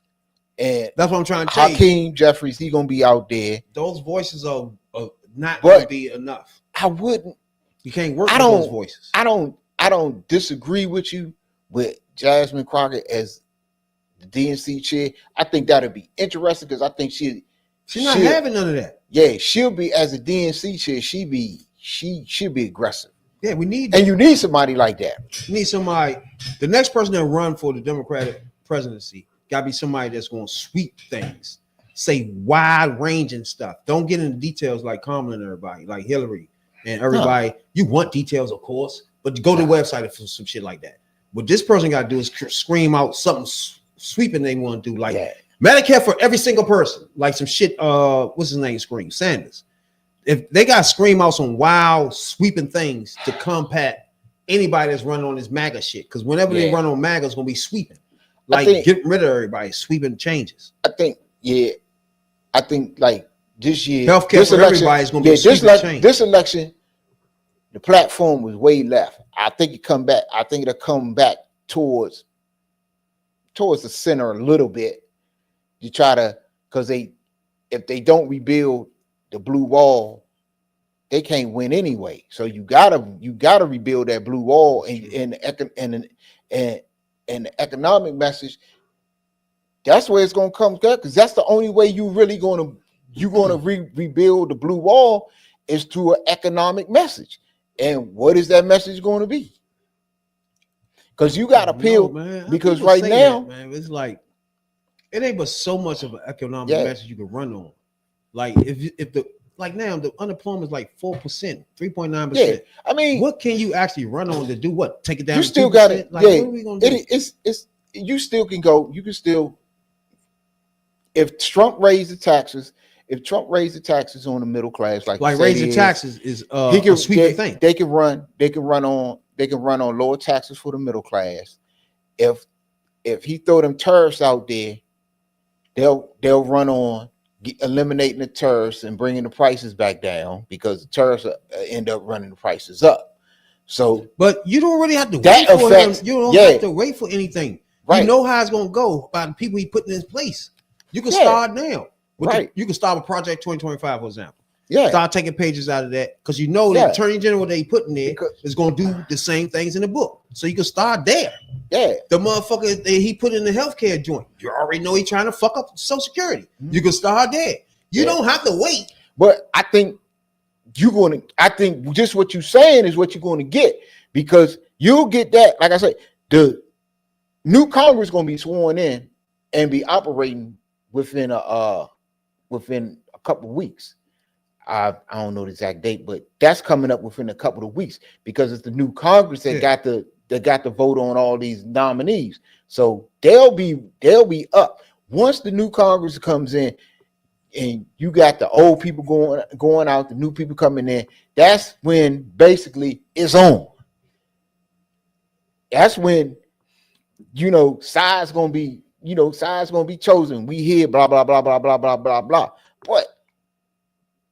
and that's what I'm trying to tell you. Hakeem Jeffries, he gonna be out there. Those voices are not gonna be enough. You can't work with those voices. I don't disagree with you with Jasmine Crockett as the DNC chair. I think that'd be interesting because I think she's not having none of that. Yeah, she'll be as a DNC chair. She'll be aggressive. Yeah, we need that. And you need somebody like that. You need somebody. The next person that run for the Democratic presidency got to be somebody that's going to sweep things, say wide ranging stuff. Don't get into details like Kamala and everybody, like Hillary and everybody. You want details, of course, but go to the website for some shit like that. What this person got to do is scream out something sweeping they want to do, like Medicare for every single person, like some shit. What's his name? Scream Sanders. If they got to scream out some wild sweeping things to combat anybody that's running on this MAGA shit, because whenever they run on MAGA, it's gonna be sweeping, like getting rid of everybody, sweeping changes. I think like this year, healthcare for everybody is gonna be sweeping change. This election, the platform was way left. I think it come back. I think it'll come back towards the center a little bit. You try to, because if they don't rebuild the blue wall, they can't win anyway. So you gotta rebuild that blue wall and the economic message. That's where it's gonna come, because that's the only way you're gonna rebuild the blue wall is through an economic message. And what is that message going to be? Because you got to appeal. Because right now, man, it's like it ain't but so much of an economic message you can run on. Like if the unemployment is like 4%, 3.9%. Yeah, I mean, what can you actually run on to do what? Take it down. You still got it. Like, what are we gonna do? You still can go. You can still if Trump raised the taxes on the middle class, like raising taxes is a sweeping thing. They can run on lower taxes for the middle class. If he throw them tariffs out there, they'll run on eliminating the tariffs and bringing the prices back down, because the tariffs end up running the prices up. So, but you don't really have to wait for him. You don't have to wait for anything. Right. You know how it's gonna go by the people he putting in place. You can start now. You can start with Project 2025, for example. Yeah. Start taking pages out of that, because you know the Attorney General they putting there is gonna do the same things in the book. So you can start there. Yeah. The motherfucker that he put in the healthcare joint, you already know he's trying to fuck up Social Security. Mm-hmm. You can start there. You don't have to wait. But I think just what you're saying is what you're going to get, because you'll get that. Like I said, the new Congress is going to be sworn in and be operating within a couple of weeks. I don't know the exact date, but that's coming up within a couple of weeks, because it's the new Congress that got to vote on all these nominees. So they'll be up once the new Congress comes in, and you got the old people going out, the new people coming in. That's when basically it's on. That's when sides gonna be chosen. We hear blah blah blah blah blah blah blah blah. But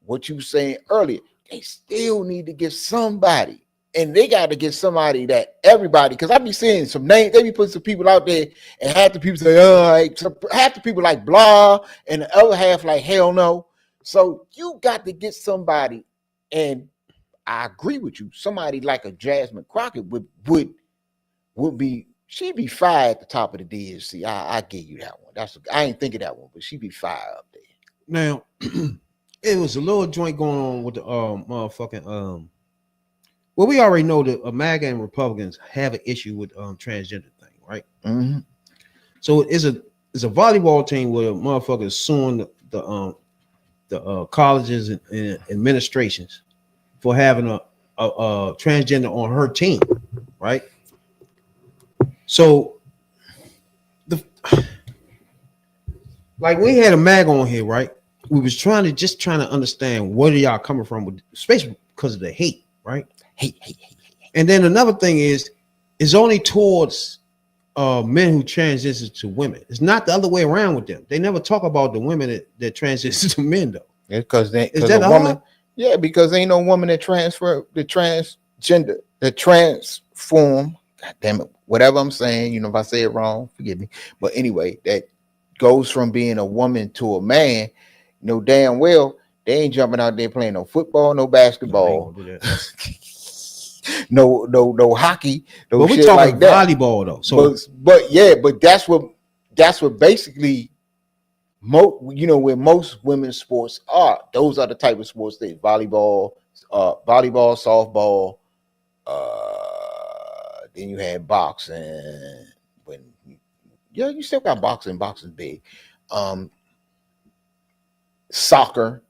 what you saying earlier, they still need to get somebody, and they got to get somebody that everybody. Because I be seeing some names, they be putting some people out there, and half the people say, half the people like blah, and the other half like hell no. So you got to get somebody, and I agree with you. Somebody like a Jasmine Crockett would be. She'd be fire at the top of the DNC. I give you that one. I ain't think of that one, but she'd be fire up there. Now, it was a little joint going on with the motherfucking well, we already know that MAGA and Republicans have an issue with transgender thing, right? Mm-hmm. So it's a volleyball team where a motherfucker is suing the colleges and administrations for having a transgender on her team, right? So we had a MAG on here, right? We was trying to understand where y'all coming from, with, especially because of the hate, right? Hate. And then another thing is, it's only towards men who transition to women. It's not the other way around with them. They never talk about the women that transition to men, though. Yeah, because a woman. Yeah, because ain't no woman that transform. God damn it, whatever I'm saying, if I say it wrong, forgive me. But anyway, that goes from being a woman to a man. Damn well they ain't jumping out there playing no football, no basketball, no hockey, no but shit we talking like that. Volleyball though. So but that's what basically where most women's sports are. Those are the type of sports that volleyball, softball, then you had boxing. You still got boxing. Boxing's big. Soccer,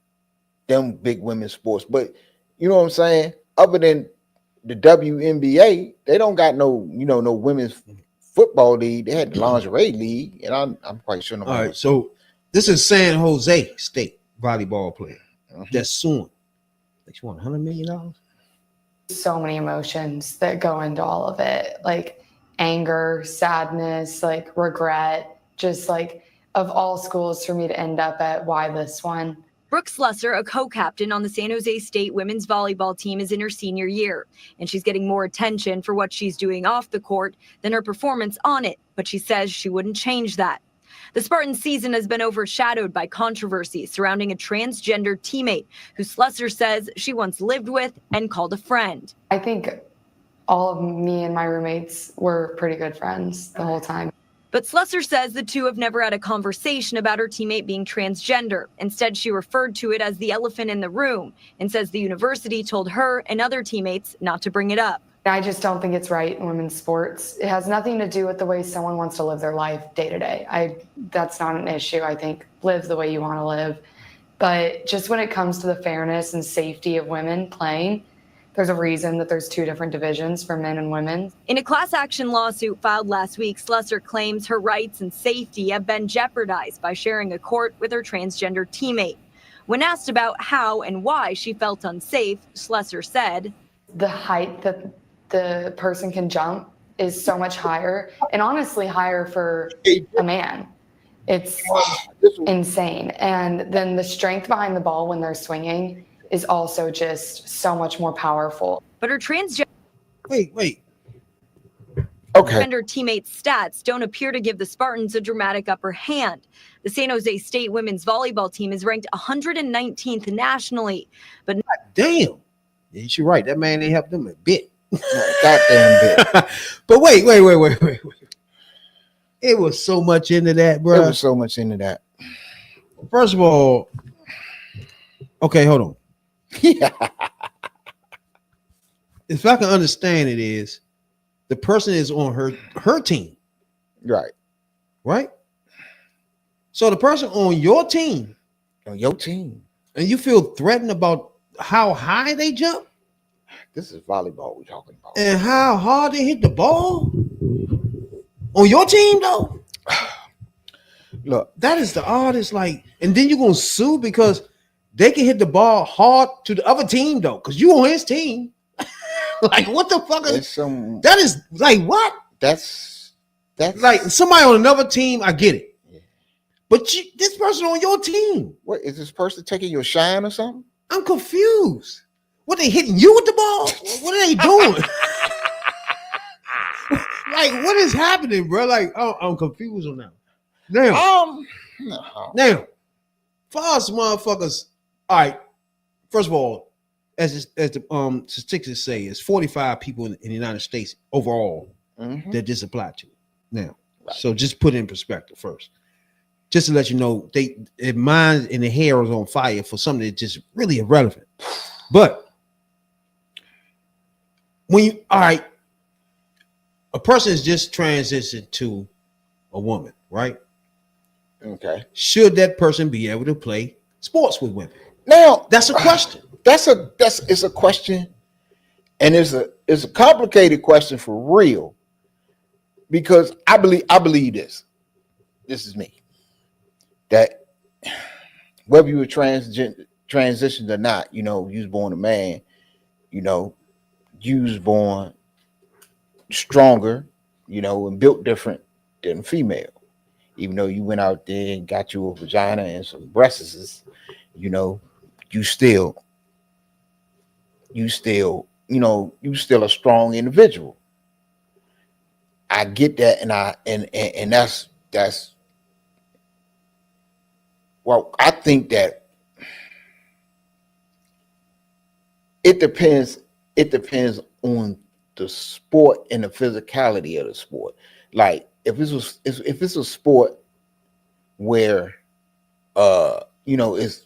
them big women's sports. But you know what I'm saying? Other than the WNBA, they don't got no women's football league. They had the lingerie league, and I'm quite sure. All right, so this is San Jose State volleyball player that's suing. She won $100 million. So many emotions that go into all of it, like anger, sadness, like regret, just like of all schools for me to end up at, why this one? Brooke Slusser, a co-captain on the San Jose State women's volleyball team, is in her senior year, and she's getting more attention for what she's doing off the court than her performance on it, but she says she wouldn't change that. The Spartans' season has been overshadowed by controversy surrounding a transgender teammate who Slusser says she once lived with and called a friend. I think all of me and my roommates were pretty good friends the whole time. But Slusser says the two have never had a conversation about her teammate being transgender. Instead, she referred to it as the elephant in the room and says the university told her and other teammates not to bring it up. I just don't think it's right in women's sports. It has nothing to do with the way someone wants to live their life day to day. That's not an issue. I think live the way you want to live. But just when it comes to the fairness and safety of women playing, There's a reason that there's two different divisions for men and women. In a class action lawsuit filed last week, Slessor claims her rights and safety have been jeopardized by sharing a court with her transgender teammate. When asked about how and why she felt unsafe, Slessor said, "The height that the person can jump is so much higher, and honestly higher for a man. It's insane. And then the strength behind the ball when they're swinging is also just so much more powerful." But her transgender teammates' stats don't appear to give the Spartans a dramatic upper hand. The San Jose State women's volleyball team is ranked 119th nationally, but damn, yeah, you're right. That man ain't helped them a bit. Goddamn bit. But wait. It was so much into that, bro. It was so much into that. First of all, okay, hold on. If I can understand it, is the person is on her team, right? So the person on your team, and you feel threatened about how high they jump. This is volleyball we're talking about, and how hard they hit the ball on your team, though. Look, that is the oddest. Like, and then you're gonna sue because they can hit the ball hard to the other team, though, because you on his team. Like, what the fuck is that? Is like what? That's like somebody on another team. I get it, but this person on your team. What is this person taking your shine or something? I'm confused. What, they hitting you with the ball? What are they doing? Like, what is happening, bro? Like, I'm confused on that. Now, for us motherfuckers, all right. First of all, as the statistics say, it's 45 people in the United States overall that this apply to. Now, so just put it in perspective first, just to let you know, their mind and the hair is on fire for something that's just really irrelevant. But when a person is just transitioned to a woman, right? Okay. Should that person be able to play sports with women? Now, that's a question. It's a question, and it's a complicated question for real, because I believe this. This is me. That whether you were transitioned or not, you was born a man, you was born stronger, and built different than female. Even though you went out there and got you a vagina and some breasts, you still a strong individual. I get that, and that's well, I think that it depends on the sport and the physicality of the sport. Like if it's a sport where it's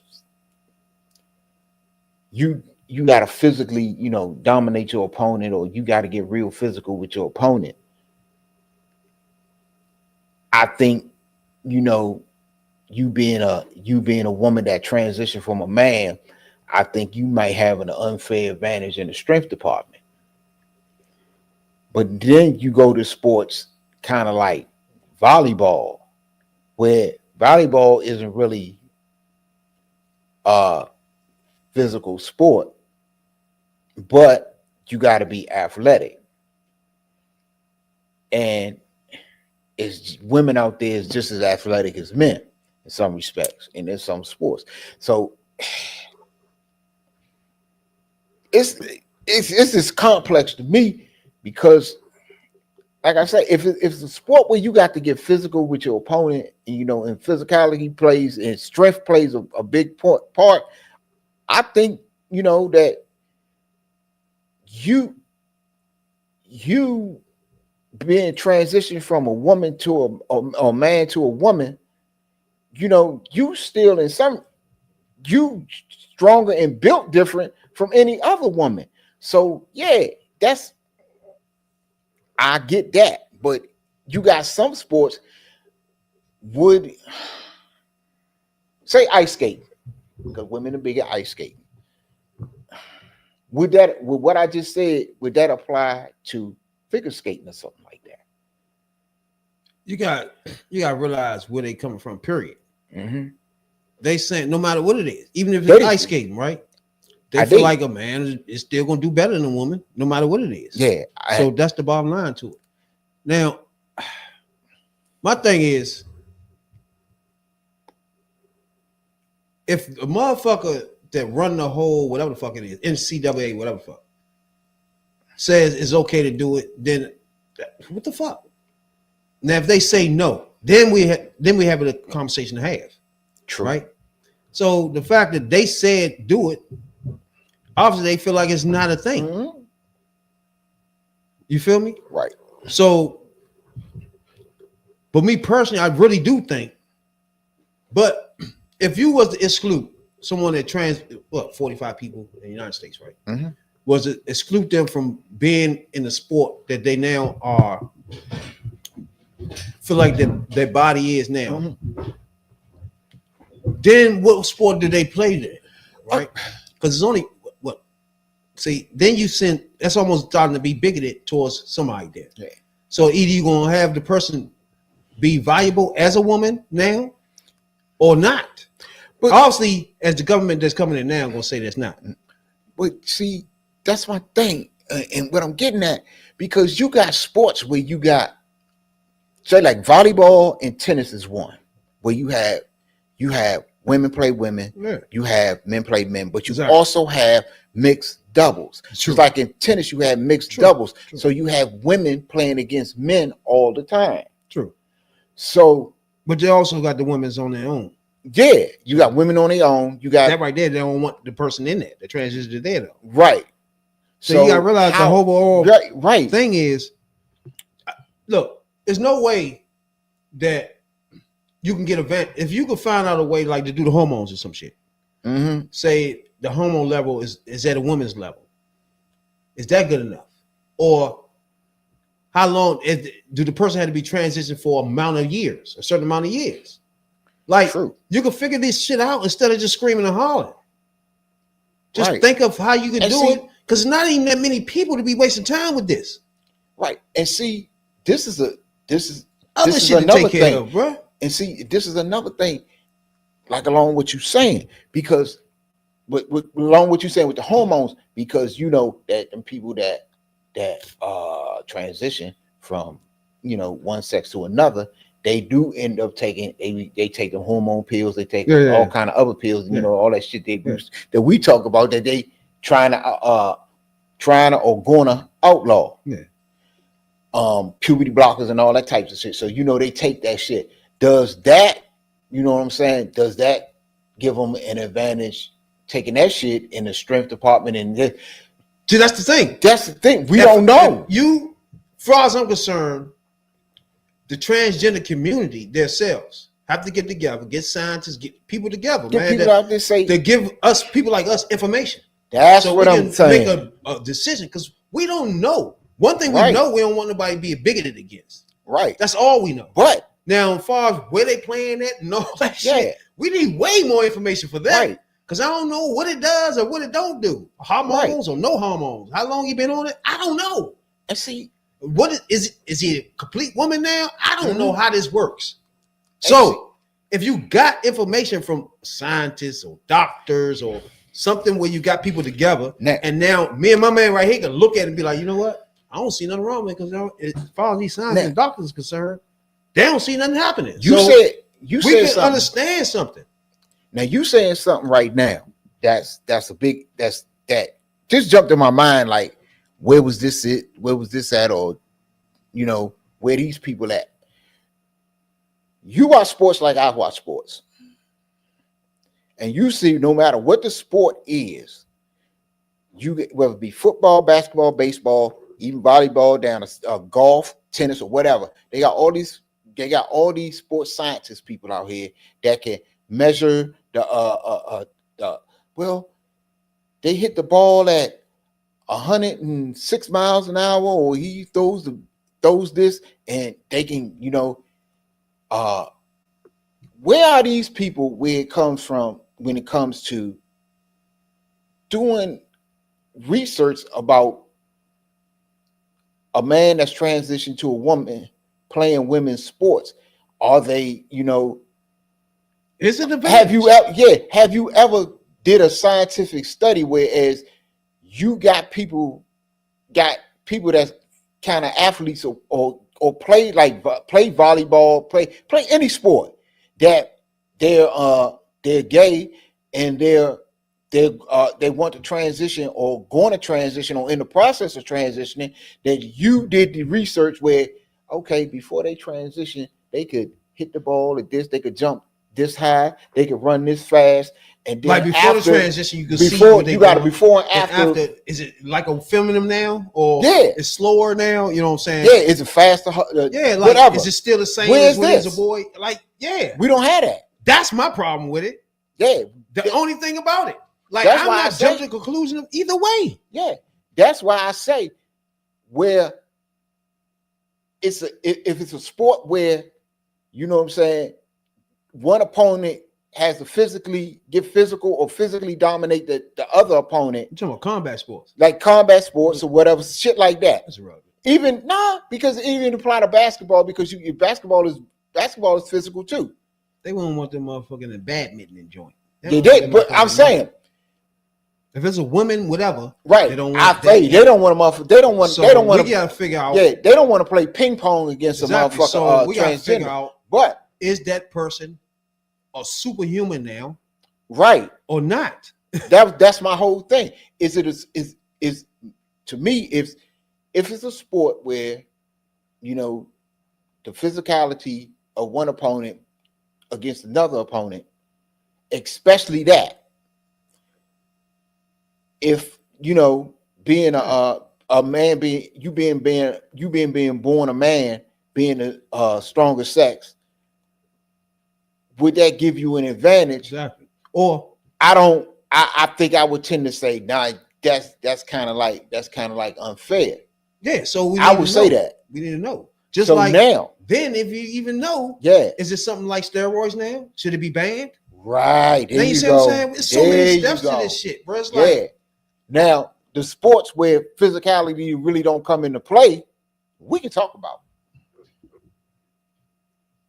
you got to physically dominate your opponent, or you got to get real physical with your opponent. I think you being a woman that transitioned from a man, I think you might have an unfair advantage in the strength department. But then you go to sports kind of like volleyball, where volleyball isn't really a physical sport, but you got to be athletic. And it's women out there is just as athletic as men in some respects and in some sports. So it's just complex to me, because like I said, if it's a sport where you got to get physical with your opponent, and physicality plays and strength plays a big part, I think that you being transitioned from a woman to a man to a woman, you still you stronger and built different from any other woman. So yeah, I get that. But you got some sports, would say ice skating, because women are big at ice skating. Would what I just said, would that apply to figure skating or something like that? You got to realize where they coming from. Period. Mm-hmm. They saying no matter what it is, even if it's ice skating, right? They feel like a man is still gonna do better than a woman, no matter what it is. Yeah. So that's the bottom line to it. Now, my thing is, if a motherfucker that run the whole whatever the fuck it is, NCAA, whatever the fuck, says it's okay to do it, then what the fuck? Now, if they say no, then we have a conversation to have. True. Right? So the fact that they said do it, obviously they feel like it's not a thing. Mm-hmm. You feel me? Right. So, but me personally, I really do think, but if you was to exclude someone that 45 people in the United States, right? Mm-hmm. Was it exclude them from being in the sport that they now are, feel like their body is now. Mm-hmm. Then what sport do they play there? Right? Because it's only what? See, then you send, that's almost starting to be bigoted towards somebody there. Yeah. So either you're gonna have the person be viable as a woman now or not. But obviously, as the government that's coming in now, I'm gonna say that's not. But see, that's my thing. And what I'm getting at, because you got sports where you got, say like volleyball and tennis is one, where you have women play women, you have men play men, but you also have mixed doubles. Just like in tennis, you have mixed doubles. True. So you have women playing against men all the time. True. So, but they also got the women's on their own. Yeah, you got women on their own. You got that right there. They don't want the person in there. The transition there though. Right. So you gotta realize the overall thing is, look, there's no way that you can get if you can find out a way like to do the hormones or some shit. Mm-hmm. Say the hormone level is at a woman's level. Is that good enough? Or how long do the person have to be transitioned for a certain amount of years? Like, you can figure this shit out instead of just screaming and hollering. Just think of how you can do it, because not even that many people to be wasting time with this. Right. And see, this is other shit to take care of, bro. And see, this is another thing, like along what you're saying, because along what you're saying with the hormones, because you know that the people that transition from one sex to another, they do end up taking they take the hormone pills, they take all kind of other pills, all that shit that we talk about that they trying to or gonna outlaw. Yeah. Puberty blockers and all that types of shit. So they take that shit. Does that, you know what I'm saying? Does that give them an advantage taking that shit in the strength department? And see, that's the thing. That's the thing. We don't know. You, as far as I'm concerned, the transgender community themselves have to get together, get scientists, get people together, man. People out there say to give us people like us information. That's so what we I'm can saying. Make a decision, because we don't know. One thing we know, we don't want nobody to be bigoted against. Right. That's all we know. But now, as far as where they playing at and all that shit, we need way more information for that. Right. Because I don't know what it does or what it don't do. Hormones or no hormones. How long you been on it? I don't know. And see, what is he a complete woman now? I don't know how this works. So if you got information from scientists or doctors or something where you got people together, and now me and my man right here can look at it and be like, you know what? I don't see nothing wrong with it, because as far as these scientists and doctors are concerned, they don't see nothing happening. You said something. Understand something. Now you saying something right now. That just jumped in my mind. Like, where was this it? Where was this at? Or, where these people at? You watch sports like I watch sports. And you see, no matter what the sport is, you get, whether it be football, basketball, baseball, even volleyball, down to golf, tennis, or whatever, they got all these sports scientists people out here that can measure they hit the ball at 106 miles an hour, or he throws this, and they can, where are these people when it comes to doing research about a man that's transitioned to a woman playing women's sports. Are they, is it a have you ever did a scientific study whereas you got people that's kind of athletes or play volleyball, play any sport that they're gay and they want to transition or going to transition or in the process of transitioning, that you did the research where, okay, before they transition, they could hit the ball at this, they could jump this high, they could run this fast. And then like before the transition, you can see what they got. Before and after. Is it like a filming them now, or yeah, it's slower now? You know what I'm saying? Yeah, is it faster? Yeah, like whatever. Is it still the same Where as when it's a boy? Like, yeah, we don't have that. That's my problem with it. Yeah, the only thing about it, like, that's I'm why not jumping to the conclusion of either way. Yeah, that's why I say where if it's a sport where, you know what I'm saying, one opponent has to physically dominate the other opponent. You're talking about combat sports, like combat sports or whatever, shit like that. That's irrelevant. Because it even apply to basketball, because basketball is physical too. They won't want them motherfucking in badminton and joint. They did, but I'm saying, if it's a woman, whatever, right? They don't want. They don't want a motherfucker. They don't want. So they don't want. We gotta figure out. Yeah, they don't want to play ping pong against a motherfucker. So we gotta figure out. But is that person a superhuman now, right, or not? That's my whole thing. Is to me, if it's a sport where, the physicality of one opponent against another opponent, especially that, if being a man, being born a man, being a stronger sex, would that give you an advantage? Exactly. Or I think I would tend to say, nah, that's kind of like unfair. Yeah, so I would say that. We need to know. Just so like now, then if you even know, is it something like steroids now? Should it be banned? Right. There you see what I'm saying? There's so many steps to this shit, bro. It's like, now the sports where physicality really don't come into play, we can talk about.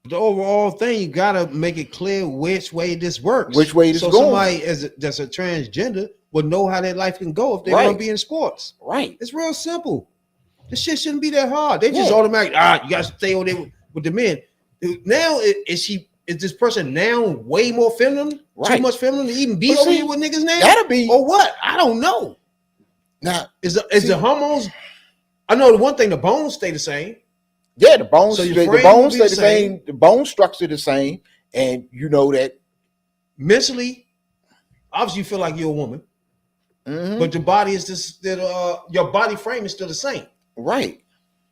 The overall thing, you gotta make it clear which way this works. Which way this so going. Somebody that's a transgender would know how their life can go if they want to be in sports. Right. It's real simple. This shit shouldn't be that hard. They just automatically, you gotta stay over there with the men. Now is this person now way more feminine? Right. Too much feminine to even be over here with niggas now? That'll be or what? I don't know. Now is the hormones? I know the one thing, the bones stay the same. Yeah, the bones, so the bones stay the same, the bone structure the same, and you know that mentally, obviously you feel like you're a woman, but your body is your body frame is still the same. Right.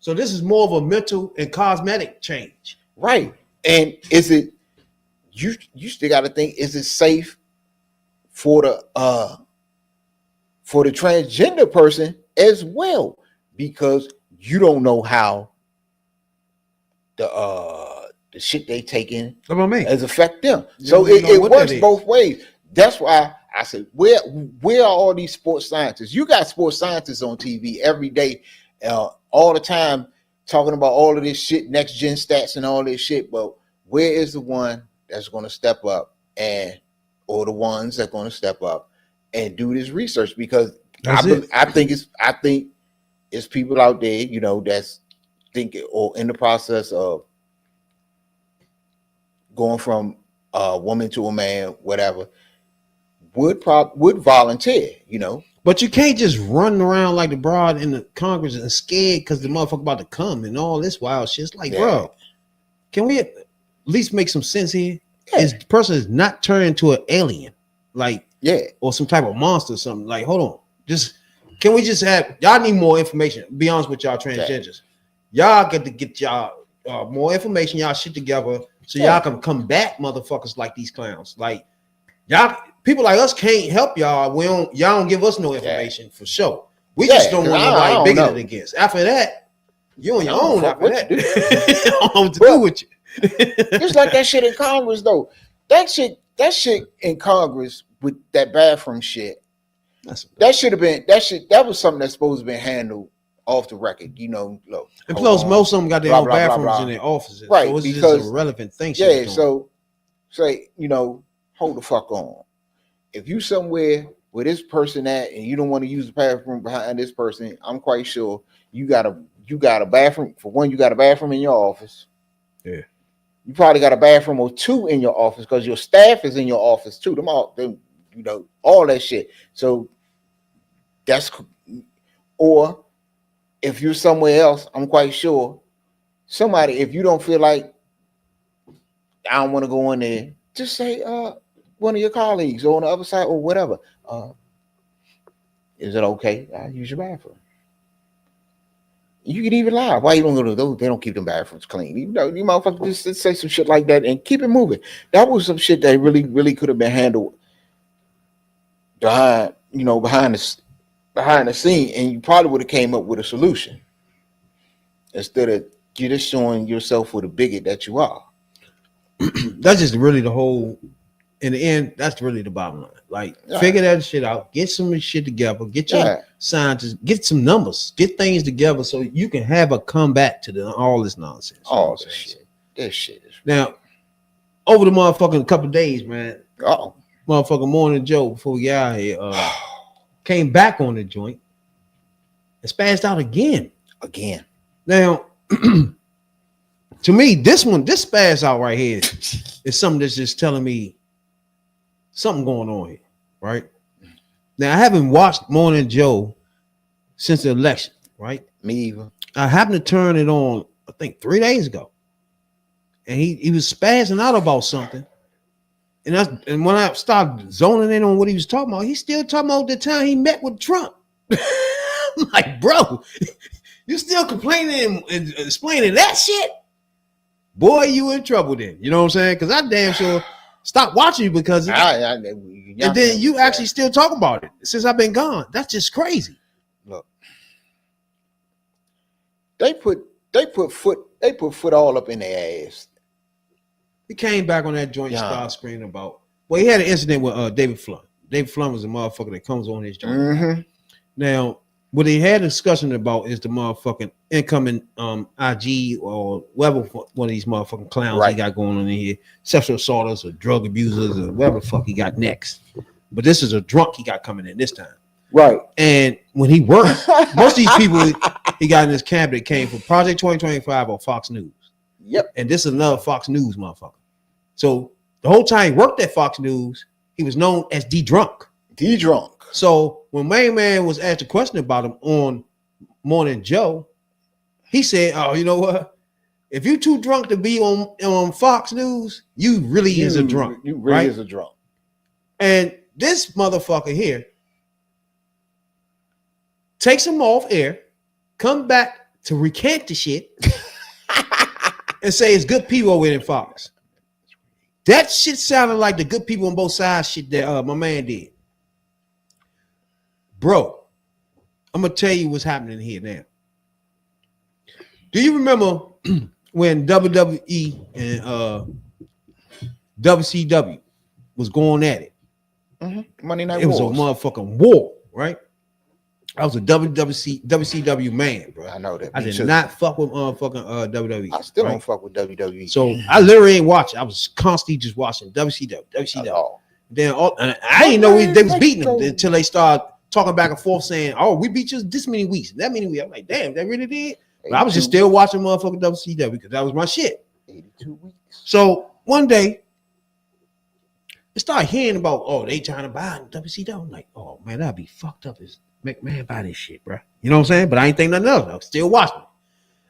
So this is more of a mental and cosmetic change. Right. And is it you still got to think, is it safe for the transgender person as well? Because you don't know how the shit they take in has affect them. So it works both ways. That's why I said, where are all these sports scientists? You got sports scientists on TV every day, all the time, talking about all of this shit, next gen stats and all this shit. But where is the one that's going to step up or the ones that are going to step up and do this research? Because I think it's people out there, that's thinking or in the process of going from a woman to a man, whatever, would volunteer, But you can't just run around like the broad in the Congress and scared because the motherfucker about to come and all this wild shit. It's like, bro, can we at least make some sense here? Is the person is not turned into an alien, like or some type of monster or something? Like, hold on, can we just have y'all need more information? Be honest with y'all transgenders, y'all get to get y'all more information, y'all shit together so y'all can combat motherfuckers like these clowns. Like y'all. People like us can't help y'all. Y'all don't give us no information for sure. We just don't want nobody bigoted against. After that, you on your own. After that, I don't know what to do with you. It's like that shit in Congress though. That shit in Congress with that bathroom shit. That should have been that was something that's supposed to be handled off the record, look. And plus, most of them got their own bathrooms in their offices, right? So it's Because just a relevant thing. Yeah, so say hold the fuck on. If you somewhere where this person at and you don't want to use the bathroom behind this person, I'm quite sure you got a bathroom. For one, you got a bathroom in your office. Yeah. You probably got a bathroom or two in your office because your staff is in your office too. All that shit. So that's, or if you're somewhere else, I'm quite sure somebody, if you don't feel like I don't want to go in there, just say one of your colleagues or on the other side or whatever. Is it okay? I use your bathroom. You can even lie. Why you don't go to those? They don't keep them bathrooms clean. You motherfuckers just say some shit like that and keep it moving. That was some shit that really, really could have been handled behind the scene, and you probably would have came up with a solution instead of you just showing yourself with a bigot that you are. That's just really the whole. In the end, that's really the bottom line. Like, figure that shit out, get some shit together, get your scientists, get some numbers, get things together so you can have a comeback to all this nonsense. All this shit. This shit is now over the motherfucking couple of days, man. Motherfucking Morning Joe, before we get out here, came back on the joint and spazzed out again. Now, to me, this spaz out right here is something that's just telling me something going on here, right? Now, I haven't watched Morning Joe since the election, right? Me either. I happened to turn it on, I think 3 days ago, and he was spazzing out about something. And when I started zoning in on what he was talking about, he's still talking about the time he met with Trump. I'm like, bro, you still complaining and explaining that shit? Boy, you in trouble then. You know what I'm saying? Because I damn sure stopped watching you because of and then you actually still talking about it since I've been gone. That's just crazy. Look, they put foot all up in their ass. He came back on that joint and started screaming about. Well, he had an incident with David Flum. David Flum was a motherfucker that comes on his joint. Mm-hmm. Now, what he had a discussion about is the motherfucking incoming IG or whatever one of these motherfucking clowns he got going on in here, sexual assaulters or drug abusers or whatever the fuck he got next. But this is a drunk he got coming in this time. Right. And when he worked, most of these people he got in his cabinet came from Project 2025 or Fox News. Yep. And this is another Fox News motherfucker. So the whole time he worked at Fox News, he was known as D-Drunk. D-Drunk. So when Main Man was asked a question about him on Morning Joe, he said, "Oh, you know what? If you too drunk to be on Fox News, you really is a drunk. You really is a drunk." And this motherfucker here takes him off air, come back to recant the shit, and say it's good people over in Fox. That shit sounded like the good people on both sides shit that my man did. Bro, I'm gonna tell you what's happening here now. Do you remember when WWE and WCW was going at it? Mm-hmm. Monday Night Wars. Wars. Was a motherfucking war, right? I was a WCW man, bro. I know that. I did not fuck with motherfucking WWE. I still don't fuck with WWE. So I literally ain't watching. I was constantly just watching WCW. Then and I didn't know they was beating them until they started talking back and forth saying, "Oh, we beat you this many weeks, that many weeks." I'm like, "Damn, that really did." But I was just still watching motherfucking WCW because that was my shit. 82 weeks. So one day, I started hearing about, "Oh, they trying to buy WCW." I'm like, "Oh man, that'd be fucked up as McMahon buy this shit, bro." You know what I'm saying? But I ain't think nothing else. I was still watching.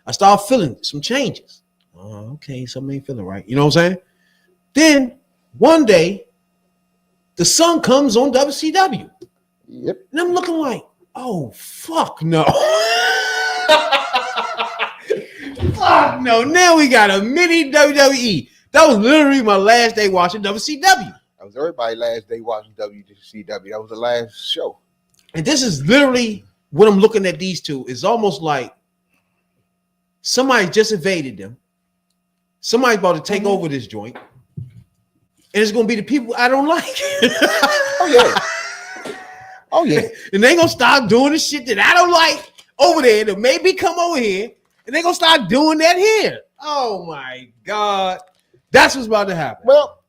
I started feeling some changes. Oh, okay, something ain't feeling right. You know what I'm saying? Then one day, the sun comes on WCW. Yep. And I'm looking like, oh, fuck no. Fuck no. Now we got a mini WWE. That was literally my last day watching WCW. That was everybody's last day watching WCW. That was the last show. And this is literally what I'm looking at these two. It's almost like somebody just invaded them. Somebody's about to take over this joint. And it's going to be the people I don't like. Oh, yeah. Oh yeah. And they gonna start doing the shit that I don't like over there that made me come over here, and they gonna start doing that here. Oh my God. That's what's about to happen. Well,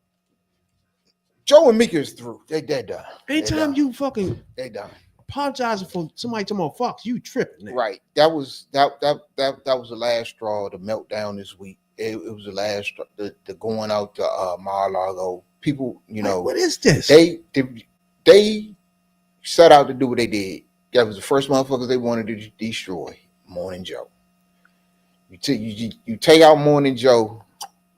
Joe and Mika is through. They done. Anytime you fucking they done. Apologizing for somebody talking about Fox, you tripping. Nigga. Right. That was the last straw, the meltdown this week. It was the last straw, the going out to Mar-a-Lago. People, you know, what is this? They set out to do what they did. That was the first motherfuckers they wanted to destroy. Morning Joe. You take out Morning Joe.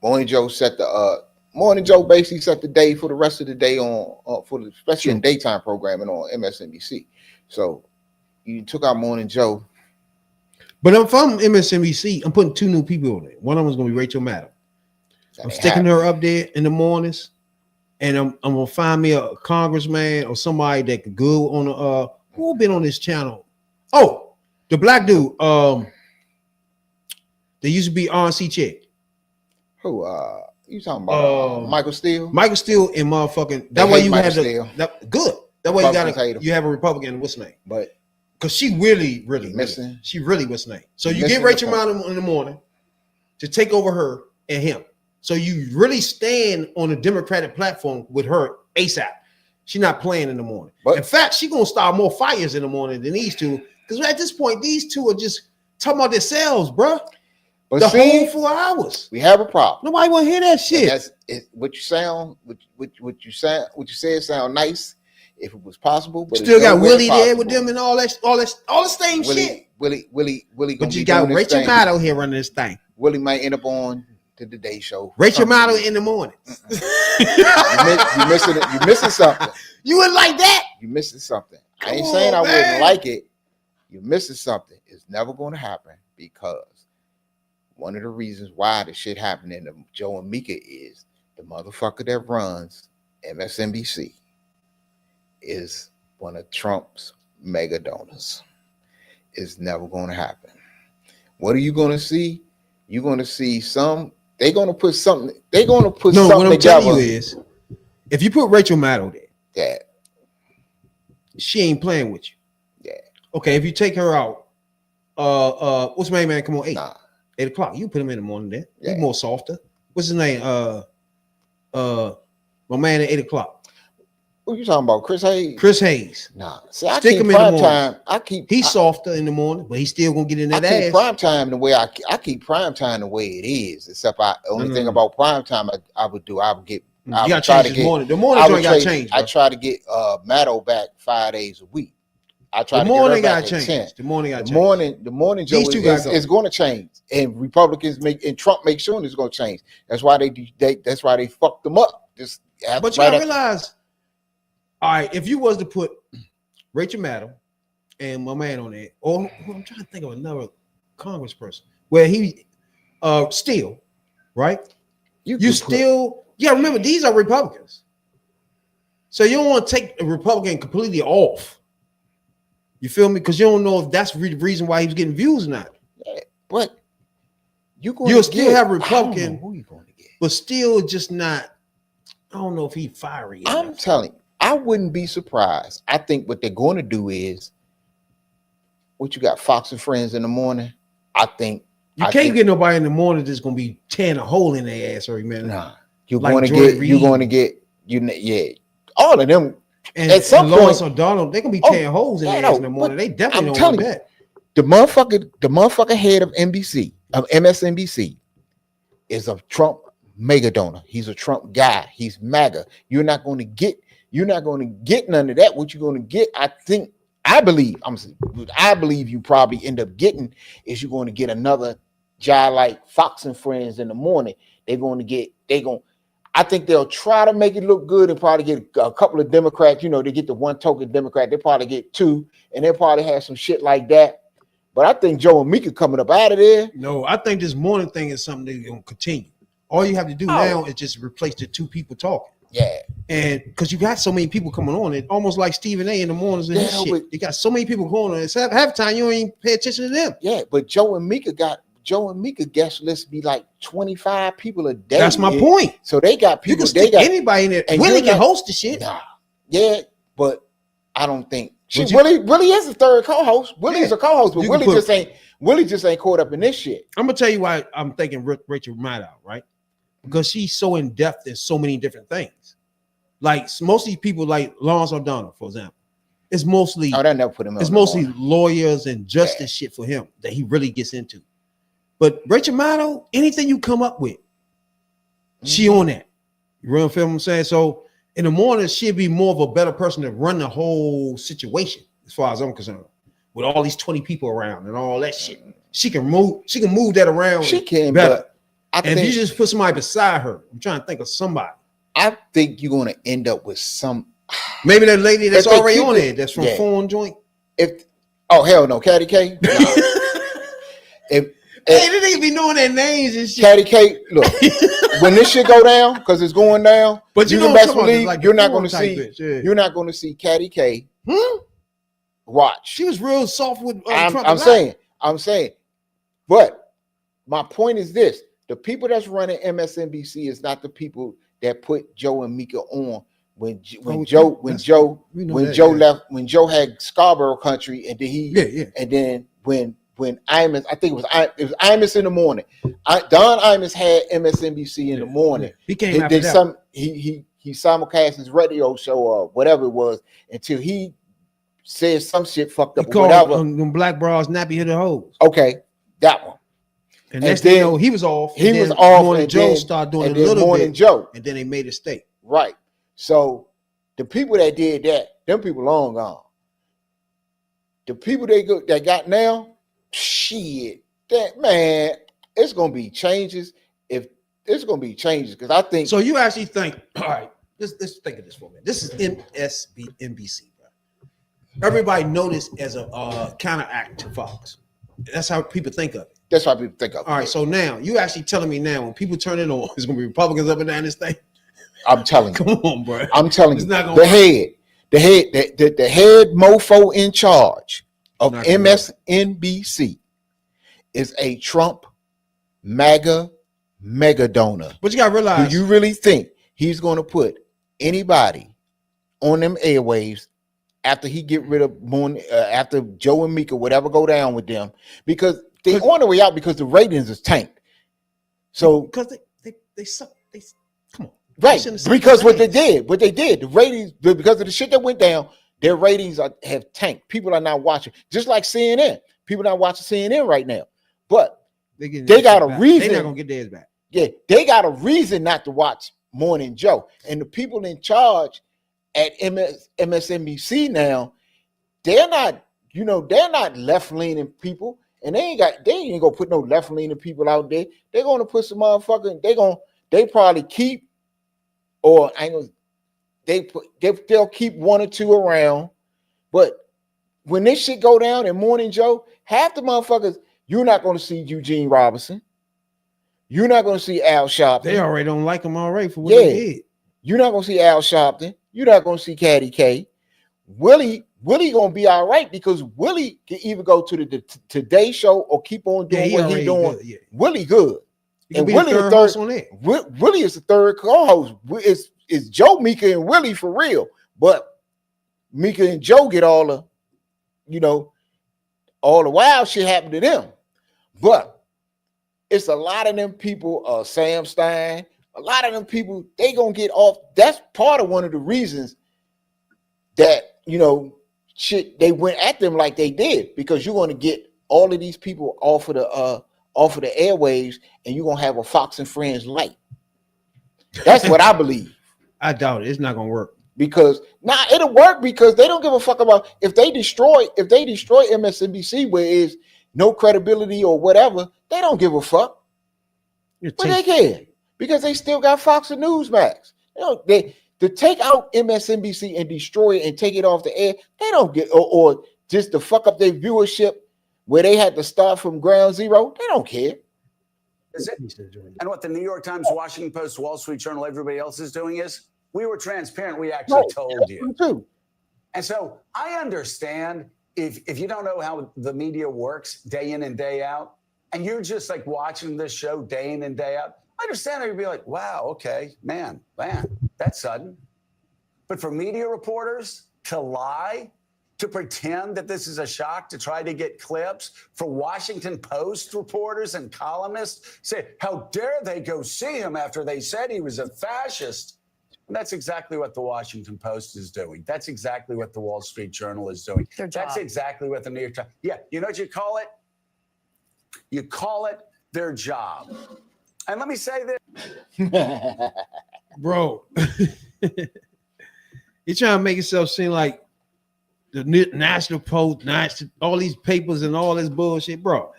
Morning Joe set the Morning Joe basically set the day for the rest of the day on for the especially in daytime programming on MSNBC. So you took out Morning Joe. But if I'm MSNBC, I'm putting 2 new people on it. One of them is gonna be Rachel Maddow. I'm sticking her up there in the mornings, and I'm gonna find me a congressman or somebody that could go on the who been on this channel. Oh, the black dude. They used to be RNC chick. Who you talking about? Michael Steele? Michael Steele and motherfucking that way you have good. That way you have a Republican, what's her name? But because she really missing. She really what's her name? So you get Rachel Maddow in the morning to take over her and him. So you really stand on a Democratic platform with her ASAP. She's not playing in the morning. But in fact, she's gonna start more fires in the morning than these two. Because at this point, these two are just talking about themselves, bro. But the whole 4 hours. We have a problem. Nobody want to hear that shit. That's it, what you said sound nice if it was possible. But still got Willie there with them and all the same shit. Willie. But you got Rachel Maddow here running this thing. Willie might end up on the Today Show. Rachel Maddow in the morning. You missing something. You wouldn't like that. You missing something. I ain't saying I wouldn't like it. You're missing something. It's never going to happen because one of the reasons why the shit happening to Joe and Mika is the motherfucker that runs MSNBC is one of Trump's mega donors. It's never going to happen. What are you going to see? You're going to see they're going to put something. They're going to put something what I'm together. telling you is, if you put Rachel Maddow there, yeah, she ain't playing with you. Yeah. Okay, if you take her out, what's my man? Come on, 8. Nah. 8 o'clock. You put him in the morning there. Yeah. He's more softer. What's his name? My man at 8 o'clock. Who you talking about? Chris Hayes? Chris Hayes. Nah. See, I Stick keep him in the prime morning. time. He's softer in the morning, but he's still gonna get in that I keep ass. prime time the way I keep prime time the way it is. Except the only thing about prime time I would get. You gotta change the morning. The morning joint gotta change. I try to get Maddow back 5 days a week. I try the to morning get her gotta back change. The morning gotta change. The morning Joe is going to change, and Republicans and Trump make sure it's going to change. That's why that's why they fucked them up. But you gotta realize, all right, if you was to put Rachel Maddow and my man on there, or I'm trying to think of another congressperson where he still, right? You still, remember these are Republicans. So you don't want to take a Republican completely off. You feel me? Because you don't know if that's the reason why he's getting views or not. Yeah, but you'll still have a Republican, who you going to get, but still just not. I don't know if he's fiery. I'm telling you, I wouldn't be surprised. I think what they're going to do is, what you got, Fox and Friends in the morning. I think you can't get nobody in the morning that's going to be tearing a hole in their ass every minute. Nah, you're going to get all of them. And at some Lawrence point, O'Donnell, they're gonna be tearing holes in their ass in the morning. They definitely don't want that. The motherfucker head of MSNBC is a Trump mega donor. He's a Trump guy. He's MAGA. You're not going to get none of that. What you're going to get, I believe you probably end up getting is you're going to get another guy like Fox and Friends in the morning. I think they'll try to make it look good and probably get a couple of Democrats. They get the one token Democrat. They probably get 2, and they'll probably have some shit like that. But I think Joe and Mika coming up out of there. No, I think this morning thing is something that's going to continue. All you have to do now is just replace the 2 people talking. Yeah. And because you got so many people coming on, it almost like Stephen A. in the mornings and shit. You got so many people going on. It's half the time you don't even pay attention to them. Yeah, but Joe and Mika guest list be like 25 people a day. That's my point. So they got people. You can stick anybody in there. Willie can host the shit. Nah. Yeah, but I don't think Willie is the third co-host. Willie's a co-host, but Willie just ain't caught up in this shit. I'm gonna tell you why I'm thinking Rachel Maddow, right? Because she's so in depth in so many different things. Like most of these people, like Lawrence O'Donnell, for example, it's mostly that never put him. It's mostly lawyers and justice shit for him that he really gets into. But Rachel Maddow, anything you come up with, she on that. You really feel what I'm saying? So in the morning, she'll be more of a better person to run the whole situation, as far as I'm concerned. With all these 20 people around and all that shit, she can move that around. She can, better. But if you just put somebody beside her, I'm trying to think of somebody. I think you're going to end up with some. Maybe that lady that's already on there, that's from Phone Joint. Hell no, Caddy K. No. They didn't be knowing their names and shit. Caddy K, look, when this shit go down, because it's going down, but you know, best believe you're not going to see. You're not going to see Caddy K. Watch. She was real soft with. I'm saying, but my point is this: the people that's running MSNBC is not the people that put Joe and Mika on when Joe had Scarborough Country, and then and then when Imus, I think it was Imus in the morning. Don Imus had MSNBC in the morning. He came after that. He simulcast his radio show or whatever it was until he said some shit fucked up. He called them black bras nappy headed hoes. Okay, that one. And next thing you know, he was off. He was off. Morning Joe started doing a little bit. Joe. And then they made a mistake. Right. So the people that did that, them people long gone. The people that got now, shit, that man, it's gonna be changes. If it's gonna be changes, because I think. So you actually think, all right, let's think of this for a minute. This is NBC, bro. Everybody noticed as a counteract to Fox. That's how people think of it. That's how people think of it. All right, so now you actually telling me now when people turn it on, it's gonna be Republicans up and down this thing. I'm telling you. Come on, bro. I'm telling you. Not gonna the head mofo in charge of MSNBC is a Trump MAGA mega donor. But you gotta realize, do you really think he's going to put anybody on them airwaves after he get rid of after Joe and Mika, whatever go down with them? Because they on the way out because the ratings is tanked. So because they suck. Come on. Right. Because what they did, the ratings, because of the shit that went down, their ratings have tanked. People are not watching. Just like CNN. People are not watching CNN right now. But they got a reason. They're not gonna get theirs back. Yeah, they got a reason not to watch Morning Joe. And the people in charge at MSNBC now, they're not left-leaning people. And they ain't gonna put no left-leaning people out there. They're gonna put some motherfucking, they probably keep, or they'll keep one or two around. But when this shit go down in Morning Joe, half the motherfuckers, you're not gonna see Eugene Robinson. You're not gonna see Al Sharpton. They already don't like him already for what they did. You're not gonna see Al Sharpton. You're not gonna see Caddy K. Willie gonna be all right because Willie can either go to the Today Show or keep on doing what he's doing. Good, Willie good. And Willie is third on it. Willie is the third co-host. It's Joe, Mika, and Willie for real. But Mika and Joe get all the wild shit happen to them. But it's a lot of them people, Sam Stein, a lot of them people, they gonna get off. That's part of one of the reasons that, shit, they went at them like they did, because you're gonna get all of these people off of the airwaves, and you're gonna have a Fox and Friends light. That's what I believe. I doubt it. It's not gonna work. Because it'll work because they don't give a fuck about if they destroy MSNBC where it's no credibility or whatever, they don't give a fuck. But they can, because they still got Fox and Newsmax. To take out MSNBC and destroy it and take it off the air, they don't get, or just to fuck up their viewership where they had to start from ground zero, they don't care. Is it? And what the New York Times, Washington Post, Wall Street Journal, everybody else is doing is, we were transparent. We actually told you. Too. And so I understand if you don't know how the media works day in and day out, and you're just like watching this show day in and day out, I understand how you'd be like, wow, okay, man, that's sudden. But for media reporters, to lie, to pretend that this is a shock, to try to get clips for Washington Post reporters and columnists say, how dare they go see him after they said he was a fascist? And that's exactly what the Washington Post is doing. That's exactly what the Wall Street Journal is doing. That's exactly what the New York Times. Yeah, you know what you call it? You call it their job. And let me say this. Bro, you're trying to make yourself seem like the National Post, all these papers and all this bullshit, bro.